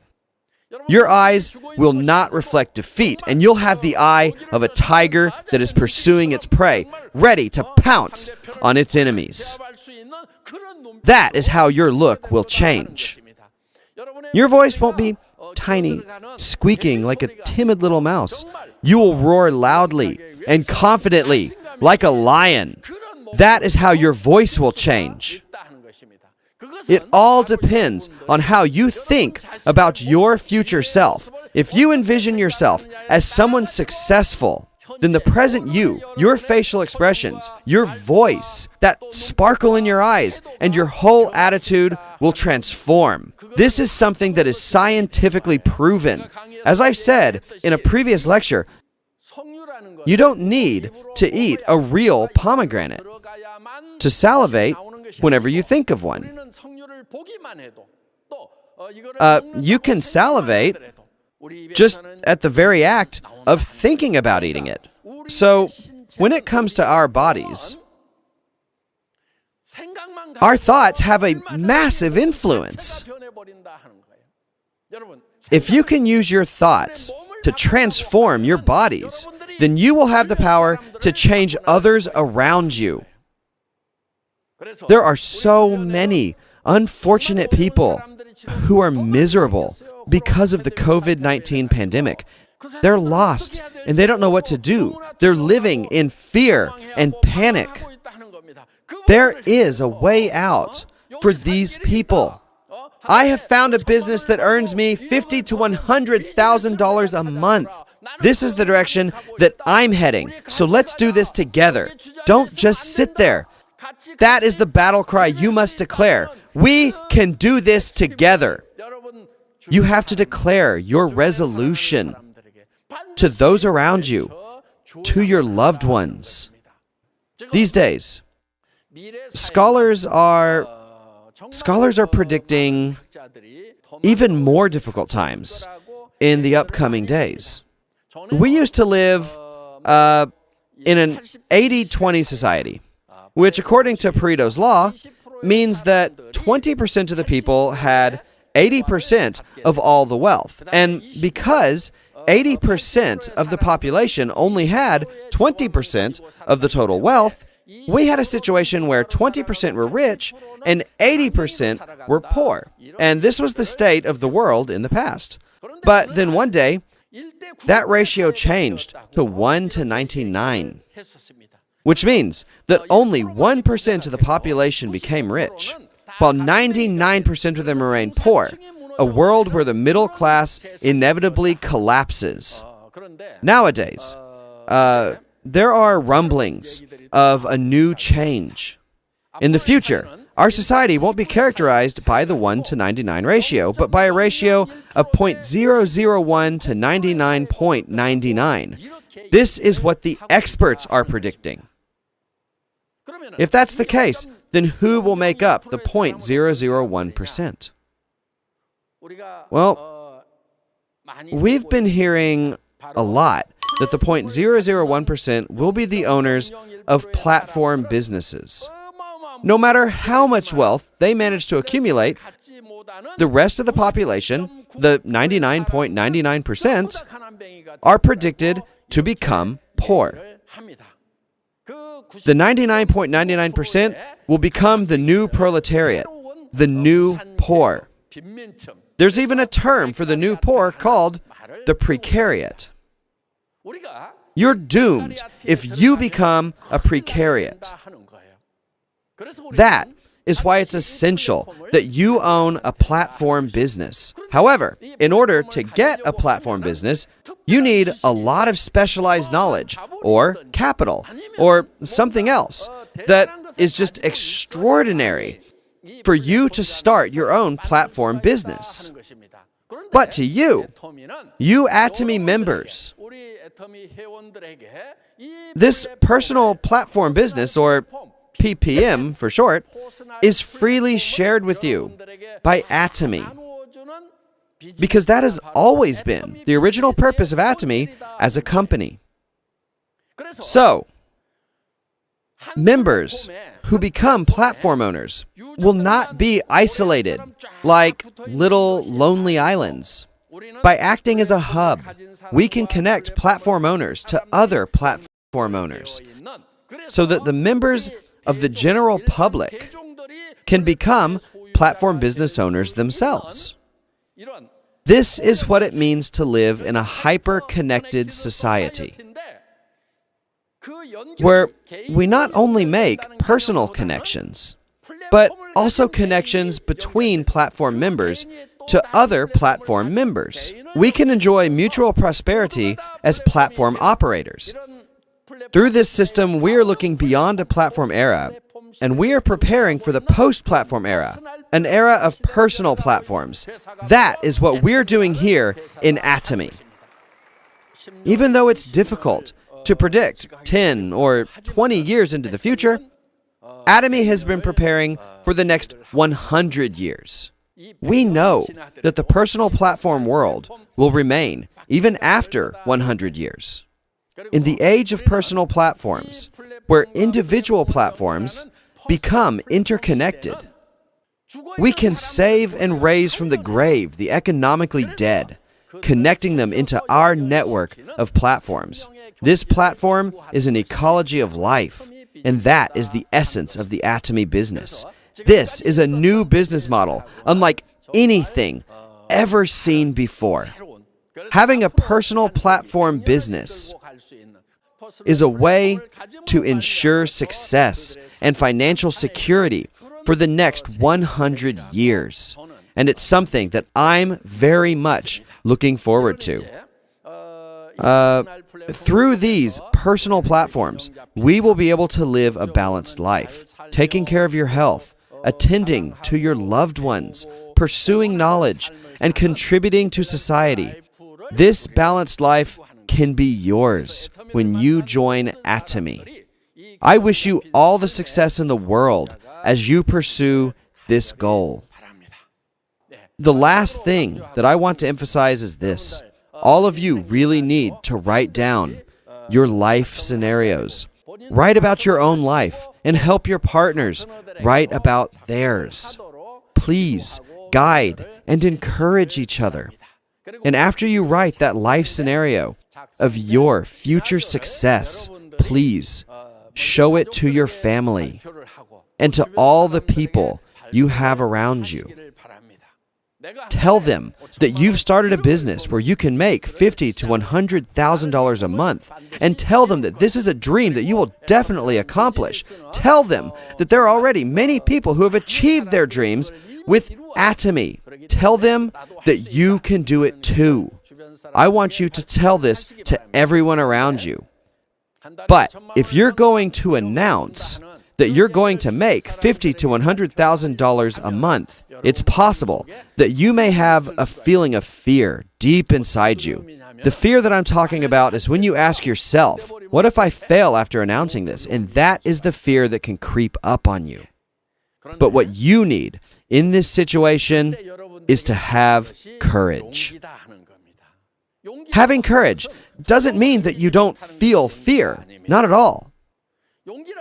Your eyes will not reflect defeat, and you'll have the eye of a tiger that is pursuing its prey, ready to pounce on its enemies. That is how your look will change. Your voice won't be tiny, squeaking like a timid little mouse. You will roar loudly and confidently like a lion. That is how your voice will change. It all depends on how you think about your future self. If you envision yourself as someone successful, then the present you, your facial expressions, your voice, that sparkle in your eyes, and your whole attitude will transform. This is something that is scientifically proven. As I've said in a previous lecture, you don't need to eat a real pomegranate to salivate whenever you think of one. You can salivate just at the very act of thinking about eating it. So, when it comes to our bodies, our thoughts have a massive influence. If you can use your thoughts to transform your bodies, then you will have the power to change others around you. There are so many unfortunate people who are miserable because of the COVID-19 pandemic. They're lost and they don't know what to do. They're living in fear and panic. There is a way out for these people. I have found a business that earns me $50,000 to $100,000 a month. This is the direction that I'm heading. So let's do this together. Don't just sit there. That is the battle cry you must declare. We can do this together. You have to declare your resolution to those around you, to your loved ones. These days, scholars are predicting even more difficult times in the upcoming days. We used to live in an 80-20 society, which according to Pareto's law means that 20% of the people had 80% of all the wealth. And because 80% of the population only had 20% of the total wealth, we had a situation where 20% were rich and 80% were poor. And this was the state of the world in the past. But then one day, that ratio changed to 1 to 99, which means that only 1% of the population became rich, while 99% of them remained poor, a world where the middle class inevitably collapses. Nowadays, there are rumblings of a new change. In the future, our society won't be characterized by the 1 to 99 ratio, but by a ratio of 0.001 to 99.99. This is what the experts are predicting. If that's the case, then who will make up the 0.001%? Well, we've been hearing a lot that the 0.001% will be the owners of platform businesses. No matter how much wealth they manage to accumulate, the rest of the population, the 99.99%, are predicted to become poor. The 99.99% will become the new proletariat, the new poor. There's even a term for the new poor called the precariat. You're doomed if you become a precariat. That is why it's essential that you own a platform business. However, in order to get a platform business, you need a lot of specialized knowledge or capital or something else that is just extraordinary for you to start your own platform business. But to you Atomy members, this personal platform business, or PPM for short, is freely shared with you by Atomy, because that has always been the original purpose of Atomy as a company. So, members who become platform owners will not be isolated like little lonely islands. By acting as a hub, we can connect platform owners to other platform owners so that the members of the general public can become platform business owners themselves. This is what it means to live in a hyper-connected society, where we not only make personal connections, but also connections between platform members to other platform members. We can enjoy mutual prosperity as platform operators. Through this system, we are looking beyond a platform era, and we are preparing for the post-platform era, an era of personal platforms. That is what we're doing here in Atomy. Even though it's difficult to predict 10 or 20 years into the future, Atomy has been preparing for the next 100 years. We know that the personal platform world will remain even after 100 years. In the age of personal platforms, where individual platforms become interconnected, we can save and raise from the grave the economically dead, connecting them into our network of platforms. This platform is an ecology of life, and that is the essence of the Atomy business. This is a new business model, unlike anything ever seen before. Having a personal platform business is a way to ensure success and financial security for the next 100 years. And it's something that I'm very much looking forward to. Through these personal platforms, we will be able to live a balanced life, taking care of your health, attending to your loved ones, pursuing knowledge, and contributing to society. This balanced life can be yours when you join Atomy. I wish you all the success in the world as you pursue this goal. The last thing that I want to emphasize is this. All of you really need to write down your life scenarios. Write about your own life and help your partners write about theirs. Please guide and encourage each other. And after you write that life scenario of your future success, please show it to your family and to all the people you have around you. Tell them that you've started a business where you can make $50,000 to $100,000 a month, and tell them that this is a dream that you will definitely accomplish. Tell them that there are already many people who have achieved their dreams with Atomy. Tell them that you can do it too. I want you to tell this to everyone around you. But if you're going to announce that you're going to make $50,000 to $100,000 a month, it's possible that you may have a feeling of fear deep inside you. The fear that I'm talking about is when you ask yourself, what if I fail after announcing this? And that is the fear that can creep up on you. But what you need in this situation is to have courage. Having courage doesn't mean that you don't feel fear. Not at all.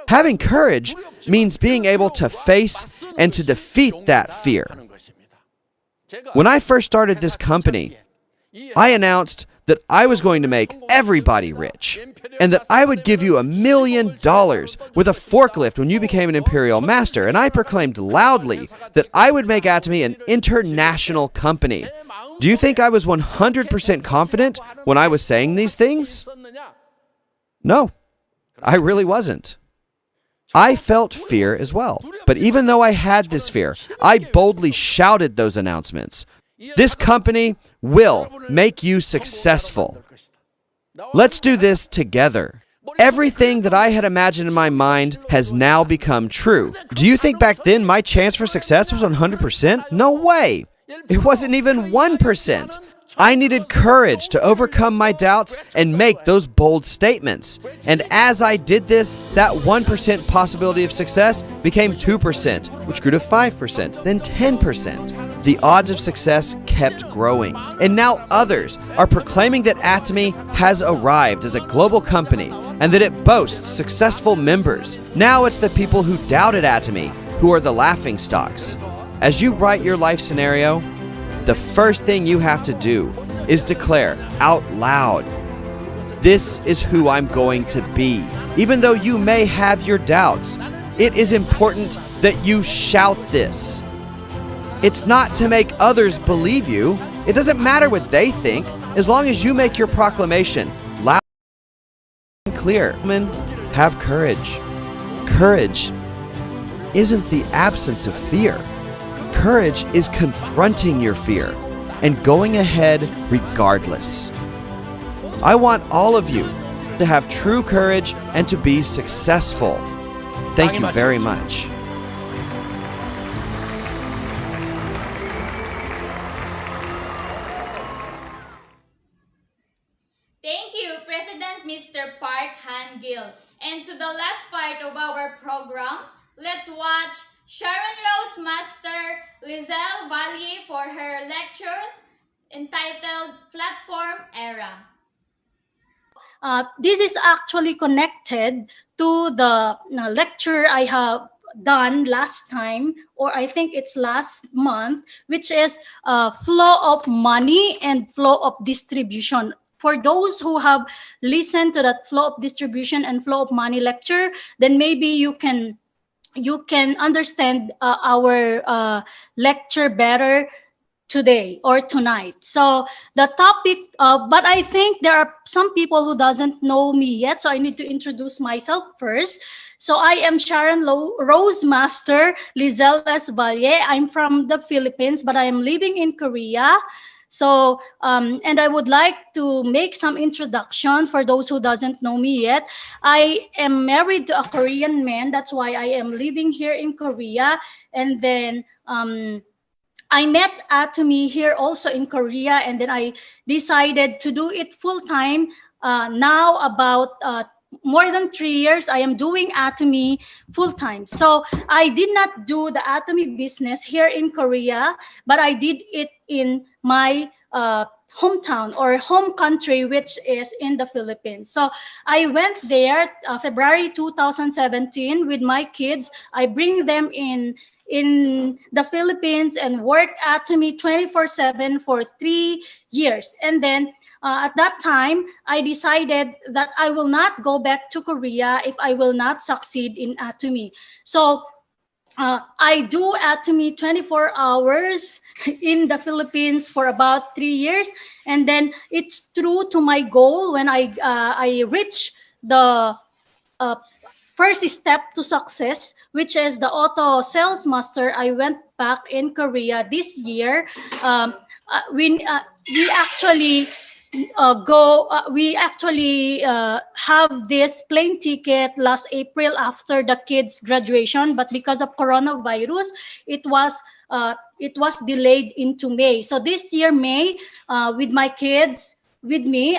Having courage means being able to face and to defeat that fear. When I first started this company, I announced that I was going to make everybody rich and that I would give you $1 million with a forklift when you became an Imperial Master. And I proclaimed loudly that I would make Atomy an international company. Do you think I was 100% confident when I was saying these things? No, I really wasn't. I felt fear as well. But even though I had this fear, I boldly shouted those announcements. This company will make you successful. Let's do this together. Everything that I had imagined in my mind has now become true. Do you think back then my chance for success was 100%? No way. It wasn't even 1%. I needed courage to overcome my doubts and make those bold statements. And as I did this, that 1% possibility of success became 2%, which grew to 5%, then 10%. The odds of success kept growing. And now others are proclaiming that Atomy has arrived as a global company and that it boasts successful members. Now it's the people who doubted Atomy who are the laughingstocks. As you write your life scenario, the first thing you have to do is declare out loud, this is who I'm going to be. Even though you may have your doubts, it is important that you shout this. It's not to make others believe you. It doesn't matter what they think, as long as you make your proclamation loud and clear. Women, have courage. Courage isn't the absence of fear. Courage is confronting your fear and going ahead regardless. I want all of you to have true courage and to be successful. Thank you very much. Thank you, President Mr. Park Han-gil. And to the last part of our program, let's watch Sharon Rose Master Lizelle Valli for her lecture entitled Platform Era. This is actually connected to the lecture I have done last time, or I think it's last month, which is flow of money and flow of distribution. For those who have listened to that flow of distribution and flow of money lecture, then maybe you can understand our lecture better today or tonight. So the topic, but I think there are some people who doesn't know me yet, so I need to introduce myself first. So I am Sharon Rose Master Lizeles Valle. I'm from the Philippines, but I am living in Korea. So, and I would like to make some introduction for those who doesn't know me yet. I am married to a Korean man. That's why I am living here in Korea. And then I met Atomy here also in Korea. And then I decided to do it full time. Now about more than 3 years, I am doing Atomy full time. So I did not do the Atomy business here in Korea, but I did it in my hometown or home country, which is in the Philippines. So I went there February 2017 with my kids. I bring them in the Philippines and work Atomy 24/7 for 3 years. And then at that time, I decided that I will not go back to Korea if I will not succeed in Atomy. So I do Atomy 24 hours in the Philippines for about 3 years. And then it's true to my goal when I reach the first step to success, which is the auto sales master. I went back in Korea this year. We actually have this plane ticket last April after the kids' graduation, but because of coronavirus, it was delayed into May. So this year, May, with my kids with me,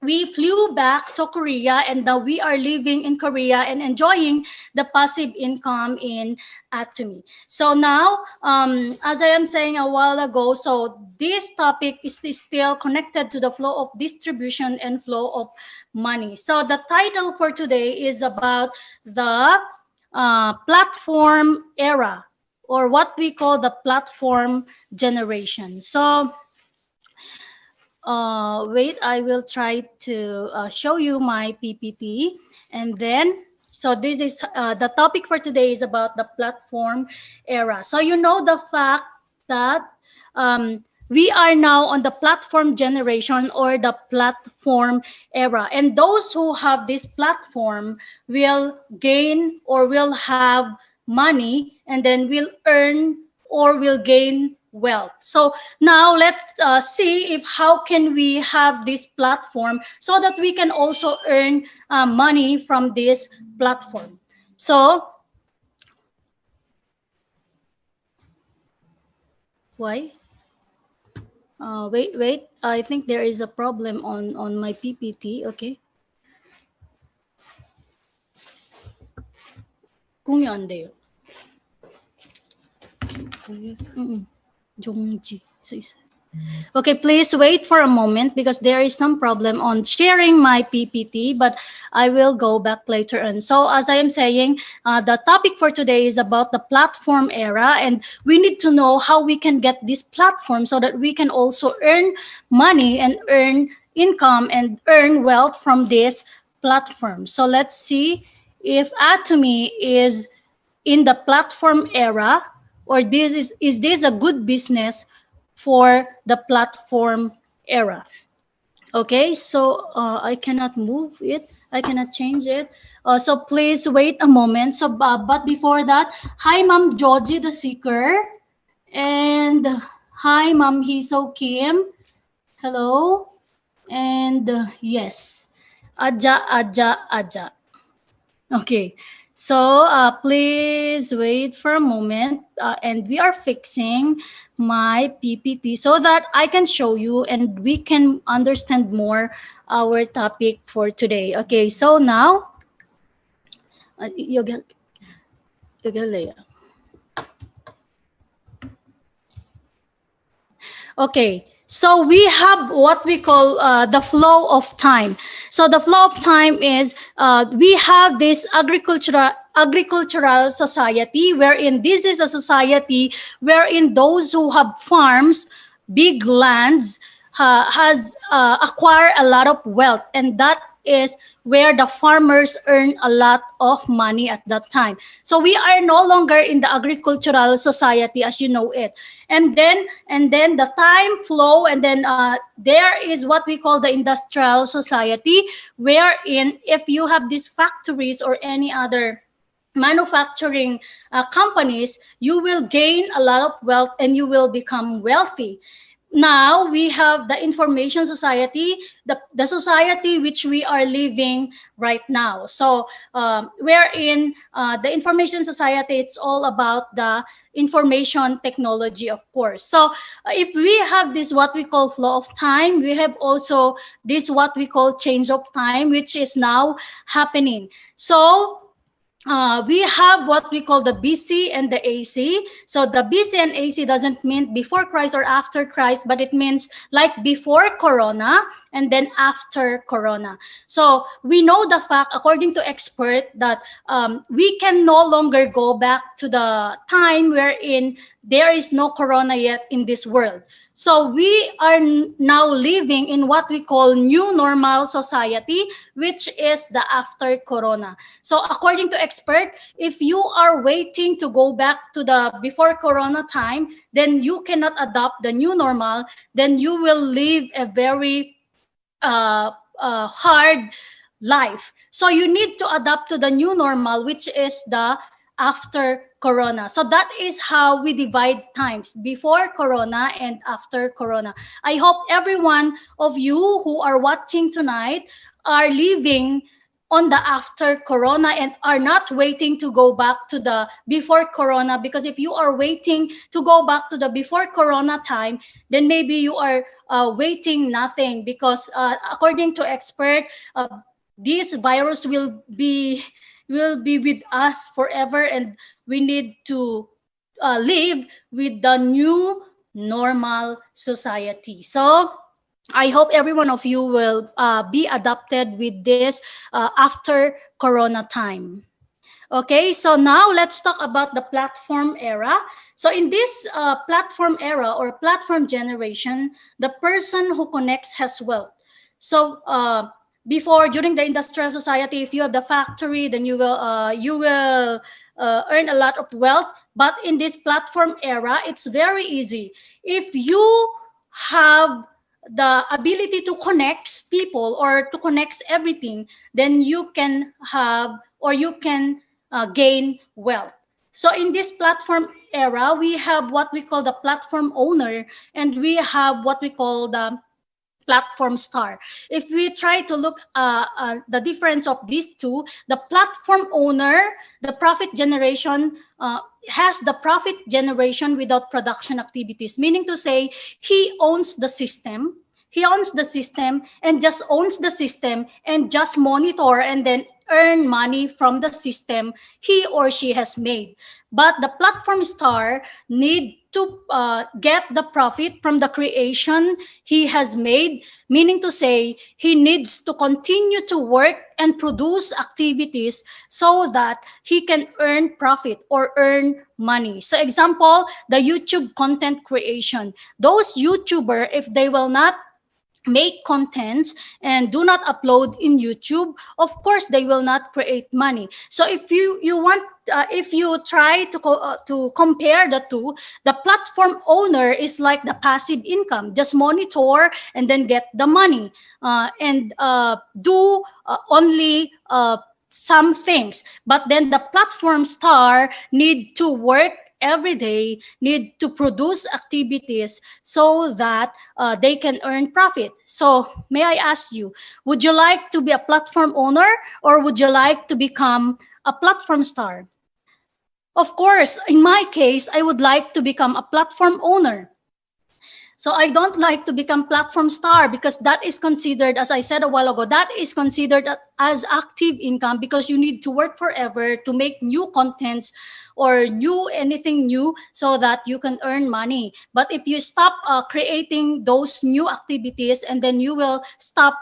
we flew back to Korea, and now we are living in Korea and enjoying the passive income in Atomy. So now, as I am saying a while ago, so this topic is still connected to the flow of distribution and flow of money. So the title for today is about the platform era, or what we call the platform generation. So wait, I will try to show you my PPT. And then, so this is the topic for today is about the platform era. So you know the fact that we are now on the platform generation or the platform era. And those who have this platform will gain or will have money, and then will earn or will gain wealth. So now let's see if how can we have this platform so that we can also earn money from this platform. So why? Wait. I think there is a problem on my PPT. Okay. Kung yan 돼요. Okay, please wait for a moment because there is some problem on sharing my PPT, but I will go back later on. So as I am saying, the topic for today is about the platform era, and we need to know how we can get this platform so that we can also earn money and earn income and earn wealth from this platform. So let's see if Atomy is in the platform era, or is this a good business for the platform era. Okay, so I cannot move it. I cannot change it. So please wait a moment. So, but before that, hi, Ma'am Georgie the Seeker. And hi, Ma'am Hiso Kim. Hello. And yes, Aja. Okay. So please wait for a moment, and we are fixing my PPT so that I can show you and we can understand more our topic for today. Okay, so now, okay. So we have what we call the flow of time. So the flow of time is we have this agricultural agricultural society, wherein this is a society wherein those who have farms, big lands, has acquired a lot of wealth, and that is where the farmers earn a lot of money at that time. So we are no longer in the agricultural society as you know it. And then the time flow, and then there is what we call the industrial society, wherein if you have these factories or any other manufacturing companies, you will gain a lot of wealth and you will become wealthy. Now we have the information society, the society which we are living right now. So wherein the information society, it's all about the information technology, of course. So if we have this what we call flow of time, we have also this what we call change of time, which is now happening. So we have what we call the BC and the AC. So the BC and AC doesn't mean before Christ or after Christ, but it means like before Corona and then after Corona. So we know the fact, according to expert, that we can no longer go back to the time wherein there is no Corona yet in this world. So we are now living in what we call new normal society, which is the after Corona. So according to expert, if you are waiting to go back to the before Corona time, then you cannot adopt the new normal, then you will live a very hard life. So you need to adapt to the new normal, which is the after Corona. So that is how we divide times, before Corona and after Corona. I hope every one of you who are watching tonight are living on the after Corona and are not waiting to go back to the before Corona, because if you are waiting to go back to the before Corona time, then maybe you are waiting nothing, because according to expert, this virus will be with us forever, and we need to live with the new normal society. So I hope every one of you will be adapted with this after Corona time. Okay, so now let's talk about the platform era. So in this platform era or platform generation, the person who connects has wealth. So before, during the industrial society, if you have the factory, then you will earn a lot of wealth. But in this platform era, it's very easy. If you have the ability to connect people or to connect everything, then you can have or you can gain wealth. So in this platform era, we have what we call the platform owner, and we have what we call the platform star. If we try to look the difference of these two, the platform owner, the profit generation, has the profit generation without production activities, meaning to say he owns the system. He owns the system and just owns the system and just monitor and then earn money from the system he or she has made. But the platform star need to get the profit from the creation he has made, meaning to say he needs to continue to work and produce activities so that he can earn profit or earn money. So example, the YouTube content creation. Those YouTuber, if they will not make contents and do not upload in YouTube, of course they will not create money. So if you want if you try to compare the two, the platform owner is like the passive income, just monitor and then get the money and do only some things. But then the platform star need to work every day, need to produce activities so that they can earn profit. So may I ask you, would you like to be a platform owner or would you like to become a platform star? Of course, in my case, I would like to become a platform owner. So I don't like to become platform star because that is considered, as I said a while ago, that is considered as active income because you need to work forever to make new contents or anything new so that you can earn money. But if you stop creating those new activities and then you will stop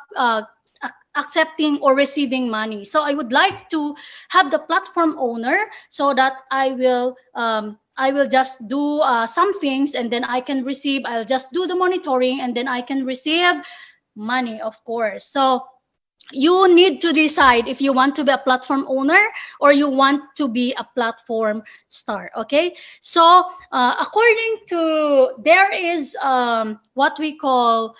accepting or receiving money. So I would like to have the platform owner so that I will just do some things, and then I can receive. I'll just do the monitoring, and then I can receive money, of course. So you need to decide if you want to be a platform owner or you want to be a platform star. Okay, so according to, there is what we call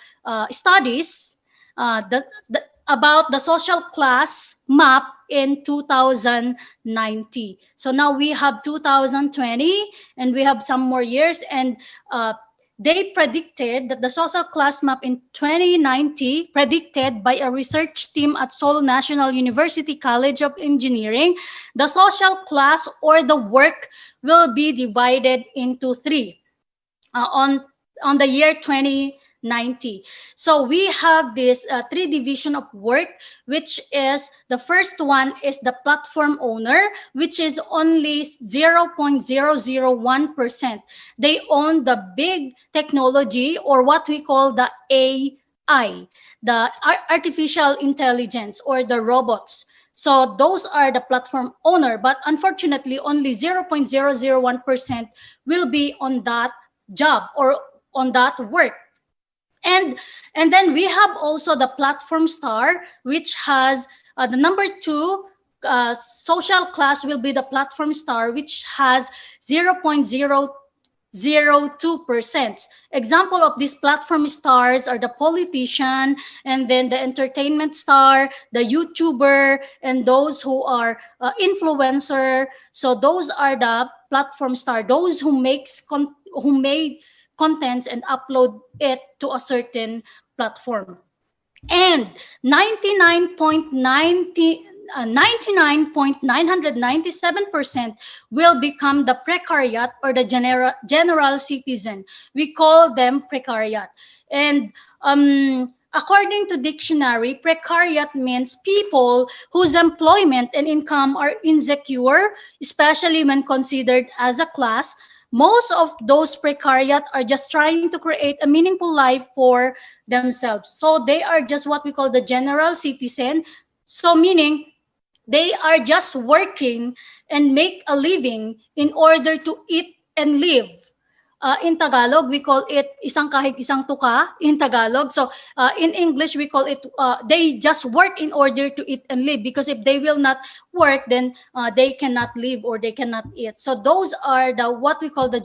studies about the social class map in 2090. So now we have 2020 and we have some more years, and they predicted that the social class map in 2090, predicted by a research team at Seoul National University College of Engineering, the social class or the work will be divided into three on the year 2090. So we have this three division of work, which is, the first one is the platform owner, which is only 0.001%. They own the big technology, or what we call the AI, the artificial intelligence, or the robots. So those are the platform owner, but unfortunately only 0.001% will be on that job or on that work. And then we have also the platform star, which has the number two social class will be the platform star, which has 0.002%. Example of these platform stars are the politician, and then the entertainment star, the YouTuber, and those who are influencer. So those are the platform star, those who made contents and upload it to a certain platform. And 99.997% will become the precariat, or the general citizen. We call them precariat. And according to dictionary, precariat means people whose employment and income are insecure, especially when considered as a class. Most of those precariat are just trying to create a meaningful life for themselves. So they are just what we call the general citizen. So meaning they are just working and make a living in order to eat and live. In Tagalog, we call it isang kahig isang tuka in Tagalog. So in English, we call it, they just work in order to eat and live, because if they will not work, then they cannot live or they cannot eat. So those are the what we call the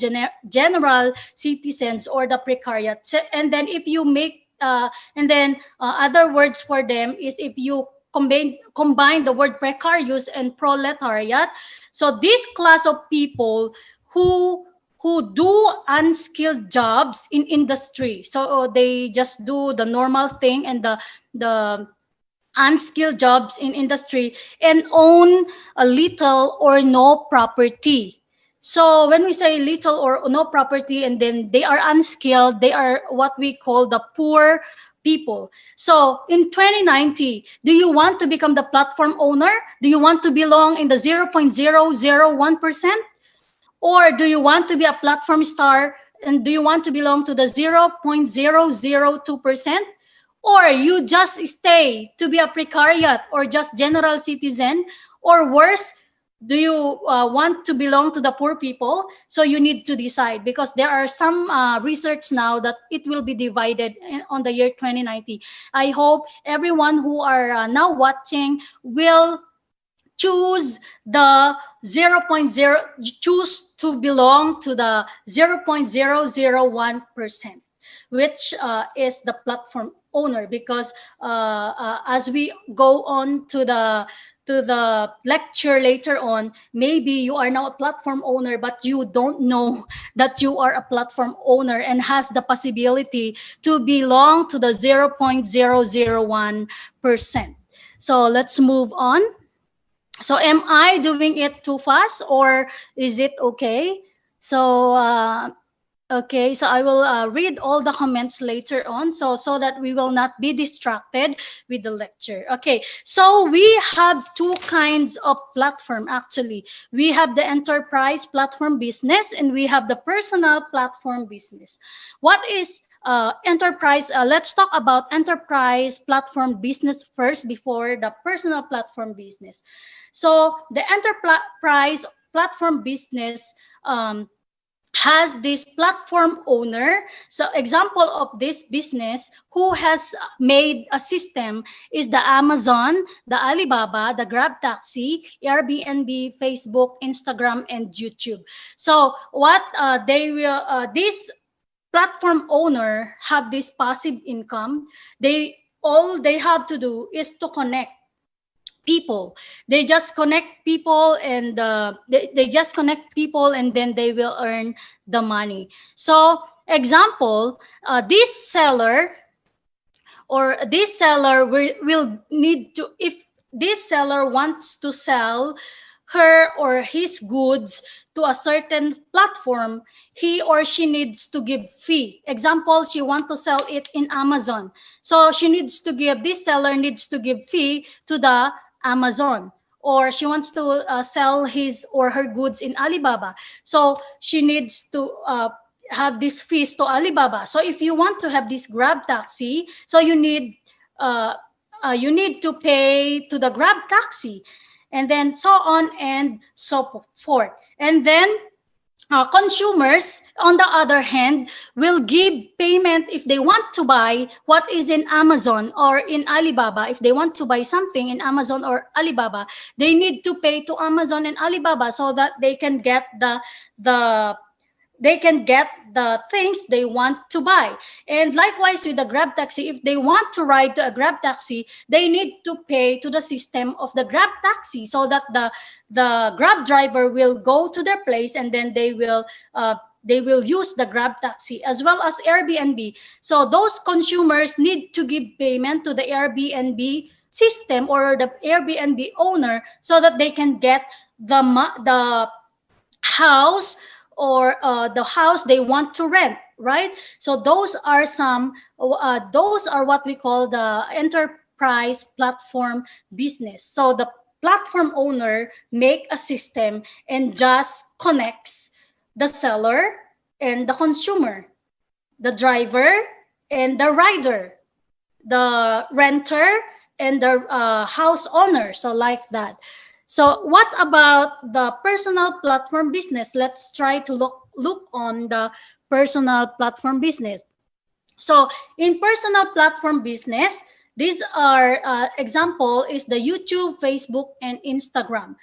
general citizens, or the precariat. And then if you make, other words for them is, if you combine the word precarious and proletariat. So this class of people who do unskilled jobs in industry. So they just do the normal thing and the unskilled jobs in industry, and own a little or no property. So when we say little or no property, and then they are unskilled, they are what we call the poor people. So in 2090, do you want to become the platform owner? Do you want to belong in the 0.001%? Or do you want to be a platform star, and do you want to belong to the 0.002%? Or you just stay to be a precariat or just general citizen? Or worse, do you want to belong to the poor people? So you need to decide, because there are some research now that it will be divided on the year 2090. I hope everyone who are now watching will choose the 0.0, choose to belong to the 0.001%, which is the platform owner. Because as we go on to the lecture later on, maybe you are now a platform owner, but you don't know that you are a platform owner and has the possibility to belong to the 0.001%. So let's move on. So am I doing it too fast, or is it okay? So okay, so I will read all the comments later on, so that we will not be distracted with the lecture. Okay, so we have two kinds of platform actually. We have the enterprise platform business, and we have the personal platform business. What is enterprise. Let's talk about enterprise platform business first before the personal platform business. So the enterprise platform business has this platform owner. So example of this business who has made a system is the Amazon, the Alibaba, the Grab Taxi, Airbnb, Facebook, Instagram, and YouTube. So what this platform owner have this passive income. All they have to do is to connect people. They just connect people, and they just connect people, and then they will earn the money. So example, this seller will need to, if this seller wants to sell her or his goods to a certain platform, he or she needs to give fee. Example, she wants to sell it in Amazon. So this seller needs to give fee to the Amazon. Or she wants to sell his or her goods in Alibaba. So she needs to have this fees to Alibaba. So if you want to have this Grab Taxi, so you need to pay to the Grab Taxi, and then so on and so forth. And then consumers, on the other hand, will give payment if they want to buy what is in Amazon or in Alibaba. If they want to buy something in Amazon or Alibaba, they need to pay to Amazon and Alibaba so that they can get the things they want to buy. And likewise with the Grab Taxi, if they want to ride to a Grab Taxi, they need to pay to the system of the Grab Taxi so that the Grab driver will go to their place, and then they will use the Grab Taxi, as well as Airbnb. So those consumers need to give payment to the Airbnb system or the Airbnb owner so that they can get the house or the house they want to rent, right? So those are what we call the enterprise platform business. So the platform owner make a system and just connects the seller and the consumer, the driver and the rider, the renter and the house owner. So like that. So what about the personal platform business? Let's try to look on the personal platform business. So in personal platform business, these are example is the YouTube, Facebook, and Instagram.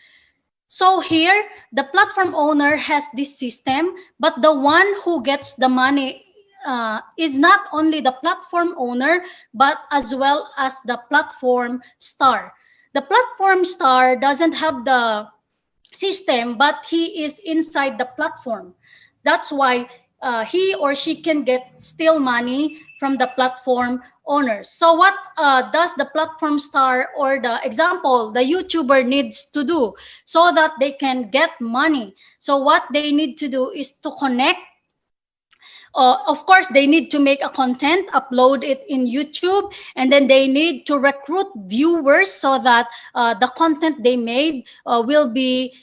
So here, the platform owner has this system, but the one who gets the money is not only the platform owner, but as well as the platform star. The platform star doesn't have the system, but he is inside the platform. That's why he or she can get still money from the platform owners. So what does the platform star or the example, the YouTuber needs to do so that they can get money? So what they need to do is to connect. Of course, they need to make a content, upload it in YouTube, and then they need to recruit viewers so that the content they made will be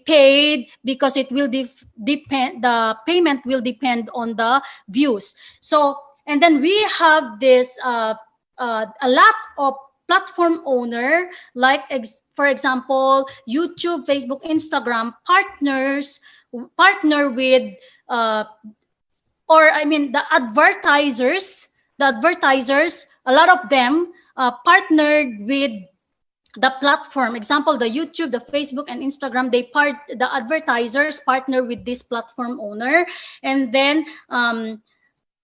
paid, because it will depend. The payment will depend on the views. So, and then we have this a lot of platform owner, like for example, YouTube, Facebook, Instagram partner with the advertisers, a lot of them partnered with the platform. Example, the YouTube, the Facebook, and Instagram, the advertisers partner with this platform owner, and then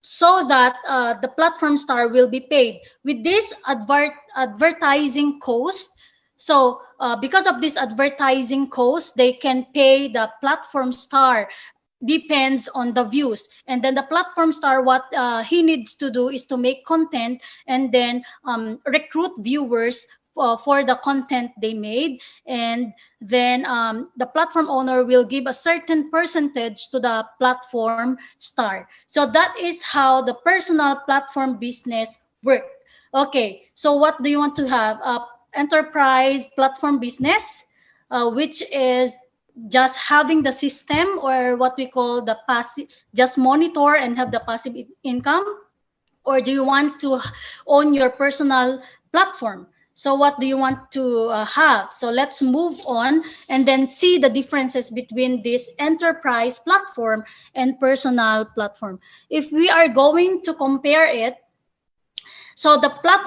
so that the platform star will be paid with this advertising cost. So because of this advertising cost, they can pay the platform star, depends on the views. And then the platform star, what he needs to do is to make content and then recruit viewers for the content they made. And then the platform owner will give a certain percentage to the platform star. So that is how the personal platform business works. Okay, so what do you want to have? Enterprise platform business, which is just having the system, or what we call the passive, just monitor and have the passive income? Or do you want to own your personal platform? So what do you want to have? So let's move on and then see the differences between this enterprise platform and personal platform. If we are going to compare it, so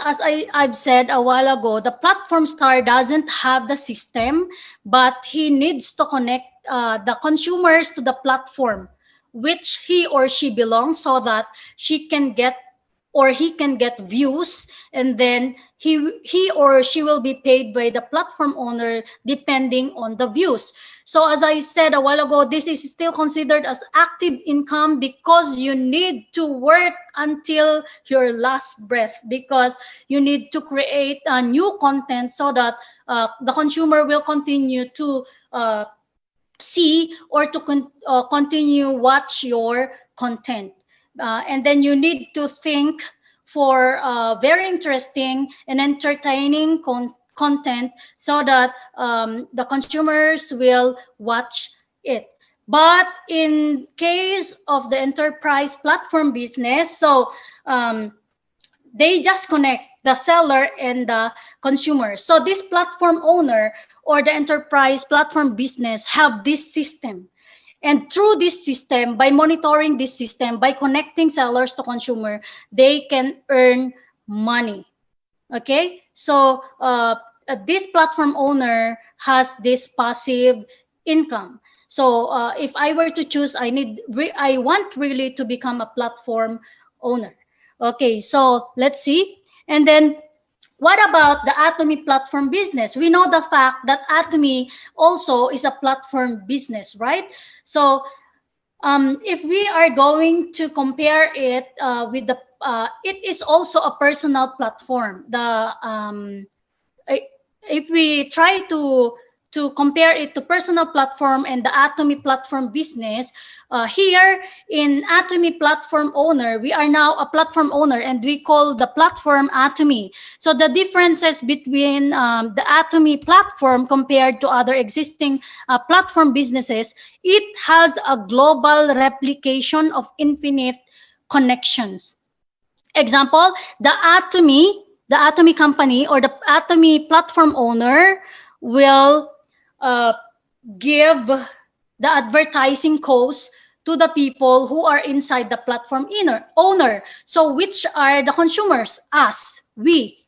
as I've said a while ago, the platform star doesn't have the system, but he needs to connect the consumers to the platform which he or she belongs, so that she can get, or he can get, views, and then he or she will be paid by the platform owner depending on the views. So as I said a while ago, this is still considered as active income because you need to work until your last breath, because you need to create new content so that the consumer will continue to see or to continue watch your content. And then you need to think for very interesting and entertaining content so that the consumers will watch it. But in case of the enterprise platform business, so they just connect the seller and the consumer. So this platform owner or the enterprise platform business have this system. And through this system, by monitoring this system, by connecting sellers to consumer, they can earn money. Okay, so this platform owner has this passive income. So if I were to choose, I want really to become a platform owner. Okay, so let's see. And then what about the Atomy platform business? We know the fact that Atomy also is a platform business, right? So if we are going to compare it with the, it is also a personal platform. If we try to compare it to personal platform and the Atomy platform business, here in Atomy platform owner, we are now a platform owner and we call the platform Atomy. So the differences between the Atomy platform compared to other existing platform businesses, it has a global replication of infinite connections. Example, the Atomy company or the Atomy platform owner will give the advertising costs to the people who are inside the platform owner. So which are the consumers? Us, we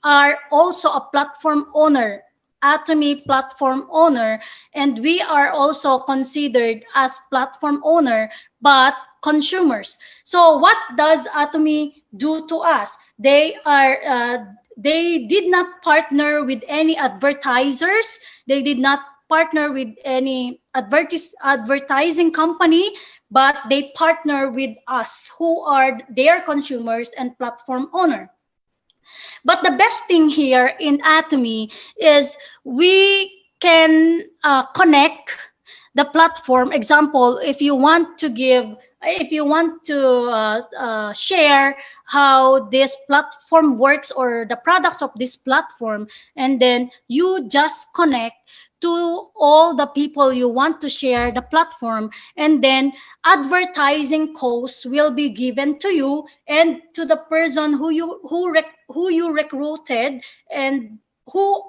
are also a platform owner, Atomy platform owner, and we are also considered as platform owner, but consumers. So what does Atomy do to us? They did not partner with any advertisers. They did not partner with any advertising company, but they partner with us, who are their consumers and platform owner. But the best thing here in Atomy is we can connect the platform. Example, if you want to share how this platform works or the products of this platform, and then you just connect to all the people you want to share the platform, and then advertising costs will be given to you and to the person who you recruited and who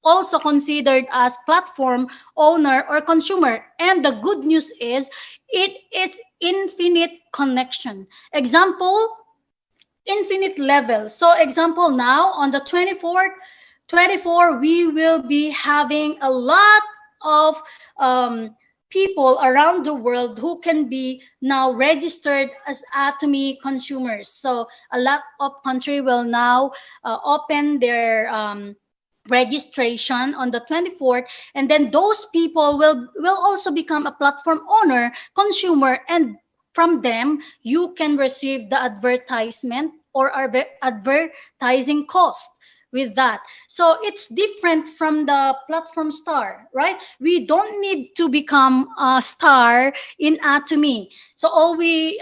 also considered as platform owner or consumer. And the good news is it is infinite connection. Example, infinite level. So example, now on the 24, we will be having a lot of people around the world who can be now registered as Atomy consumers. So a lot of country will now open their registration on the 24th, and then those people will also become a platform owner, consumer, and from them you can receive the advertisement or advertising cost, with that. So it's different from the platform star, right? We don't need to become a star in Atomy. So all we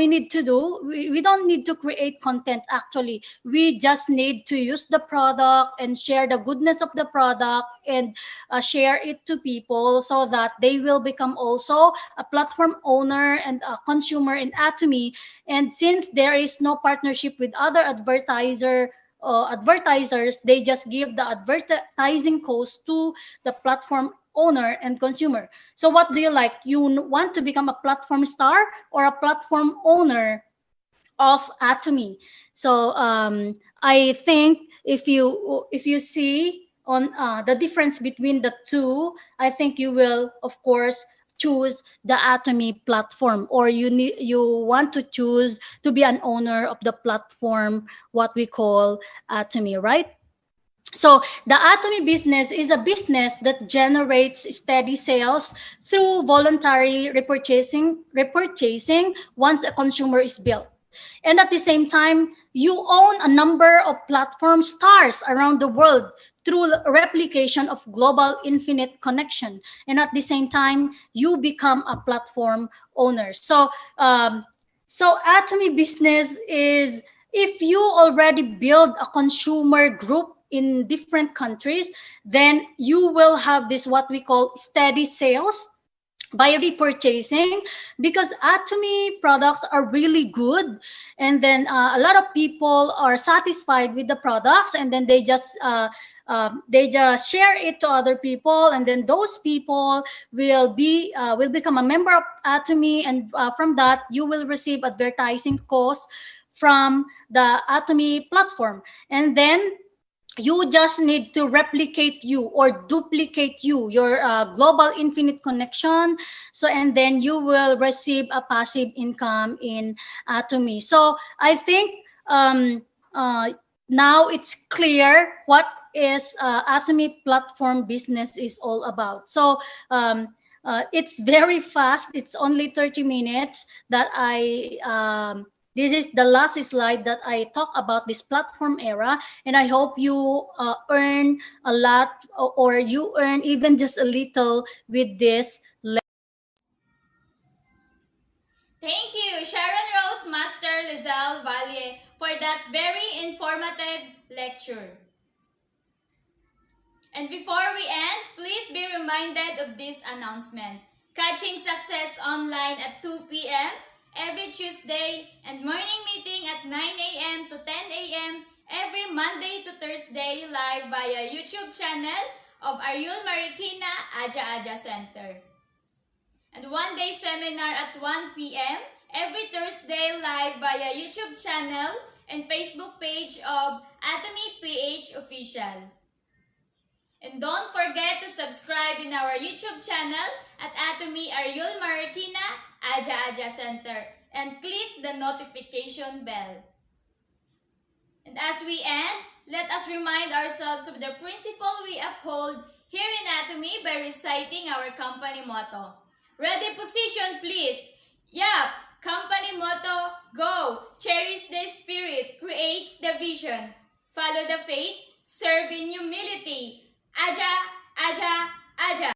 need to do, we don't need to create content actually. We just need to use the product and share the goodness of the product and share it to people so that they will become also a platform owner and a consumer in Atomy. And since there is no partnership with other advertisers, they just give the advertising cost to the platform owner and consumer. So what do you like? You want to become a platform star or a platform owner of Atomy? So I think if you see on the difference between the two, I think you will of course choose the Atomy platform, or you want to choose to be an owner of the platform, what we call Atomy, right? So the Atomy business is a business that generates steady sales through voluntary repurchasing once a consumer is built. And at the same time, you own a number of platform stars around the world through replication of global infinite connection. And at the same time, you become a platform owner. So Atomy business is, if you already build a consumer group in different countries, then you will have this what we call steady sales by repurchasing, because Atomy products are really good, and then a lot of people are satisfied with the products, and then they just share it to other people, and then those people will become a member of Atomy, and from that you will receive advertising costs from the Atomy platform, and then you just need to replicate or duplicate your global infinite connection. So, and then you will receive a passive income in Atomy. So I think now it's clear what is Atomy platform business is all about. So it's very fast. It's only 30 minutes that this is the last slide that I talk about this platform era, and I hope you earn a lot, or you earn even just a little with this. Thank you, Sharon Rose Master Lizelle Valle, for that very informative lecture. And before we end, please be reminded of this announcement. Catching Success online at 2 p.m. every Tuesday, and morning meeting at 9 a.m. to 10 a.m. every Monday to Thursday, live via YouTube channel of Ariul Marikina Aja Center. And one-day seminar at 1 p.m. every Thursday, live via YouTube channel and Facebook page of Atomy PH Official. And don't forget to subscribe in our YouTube channel at Atomy Ariul Marikina Aja Center and click the notification bell. And as we end, let us remind ourselves of the principle we uphold here in Atomy by reciting our company motto. Ready, position, please. Yup, company motto, go. Cherish the spirit, create the vision. Follow the faith, serve in humility. Aja, Aja, Aja.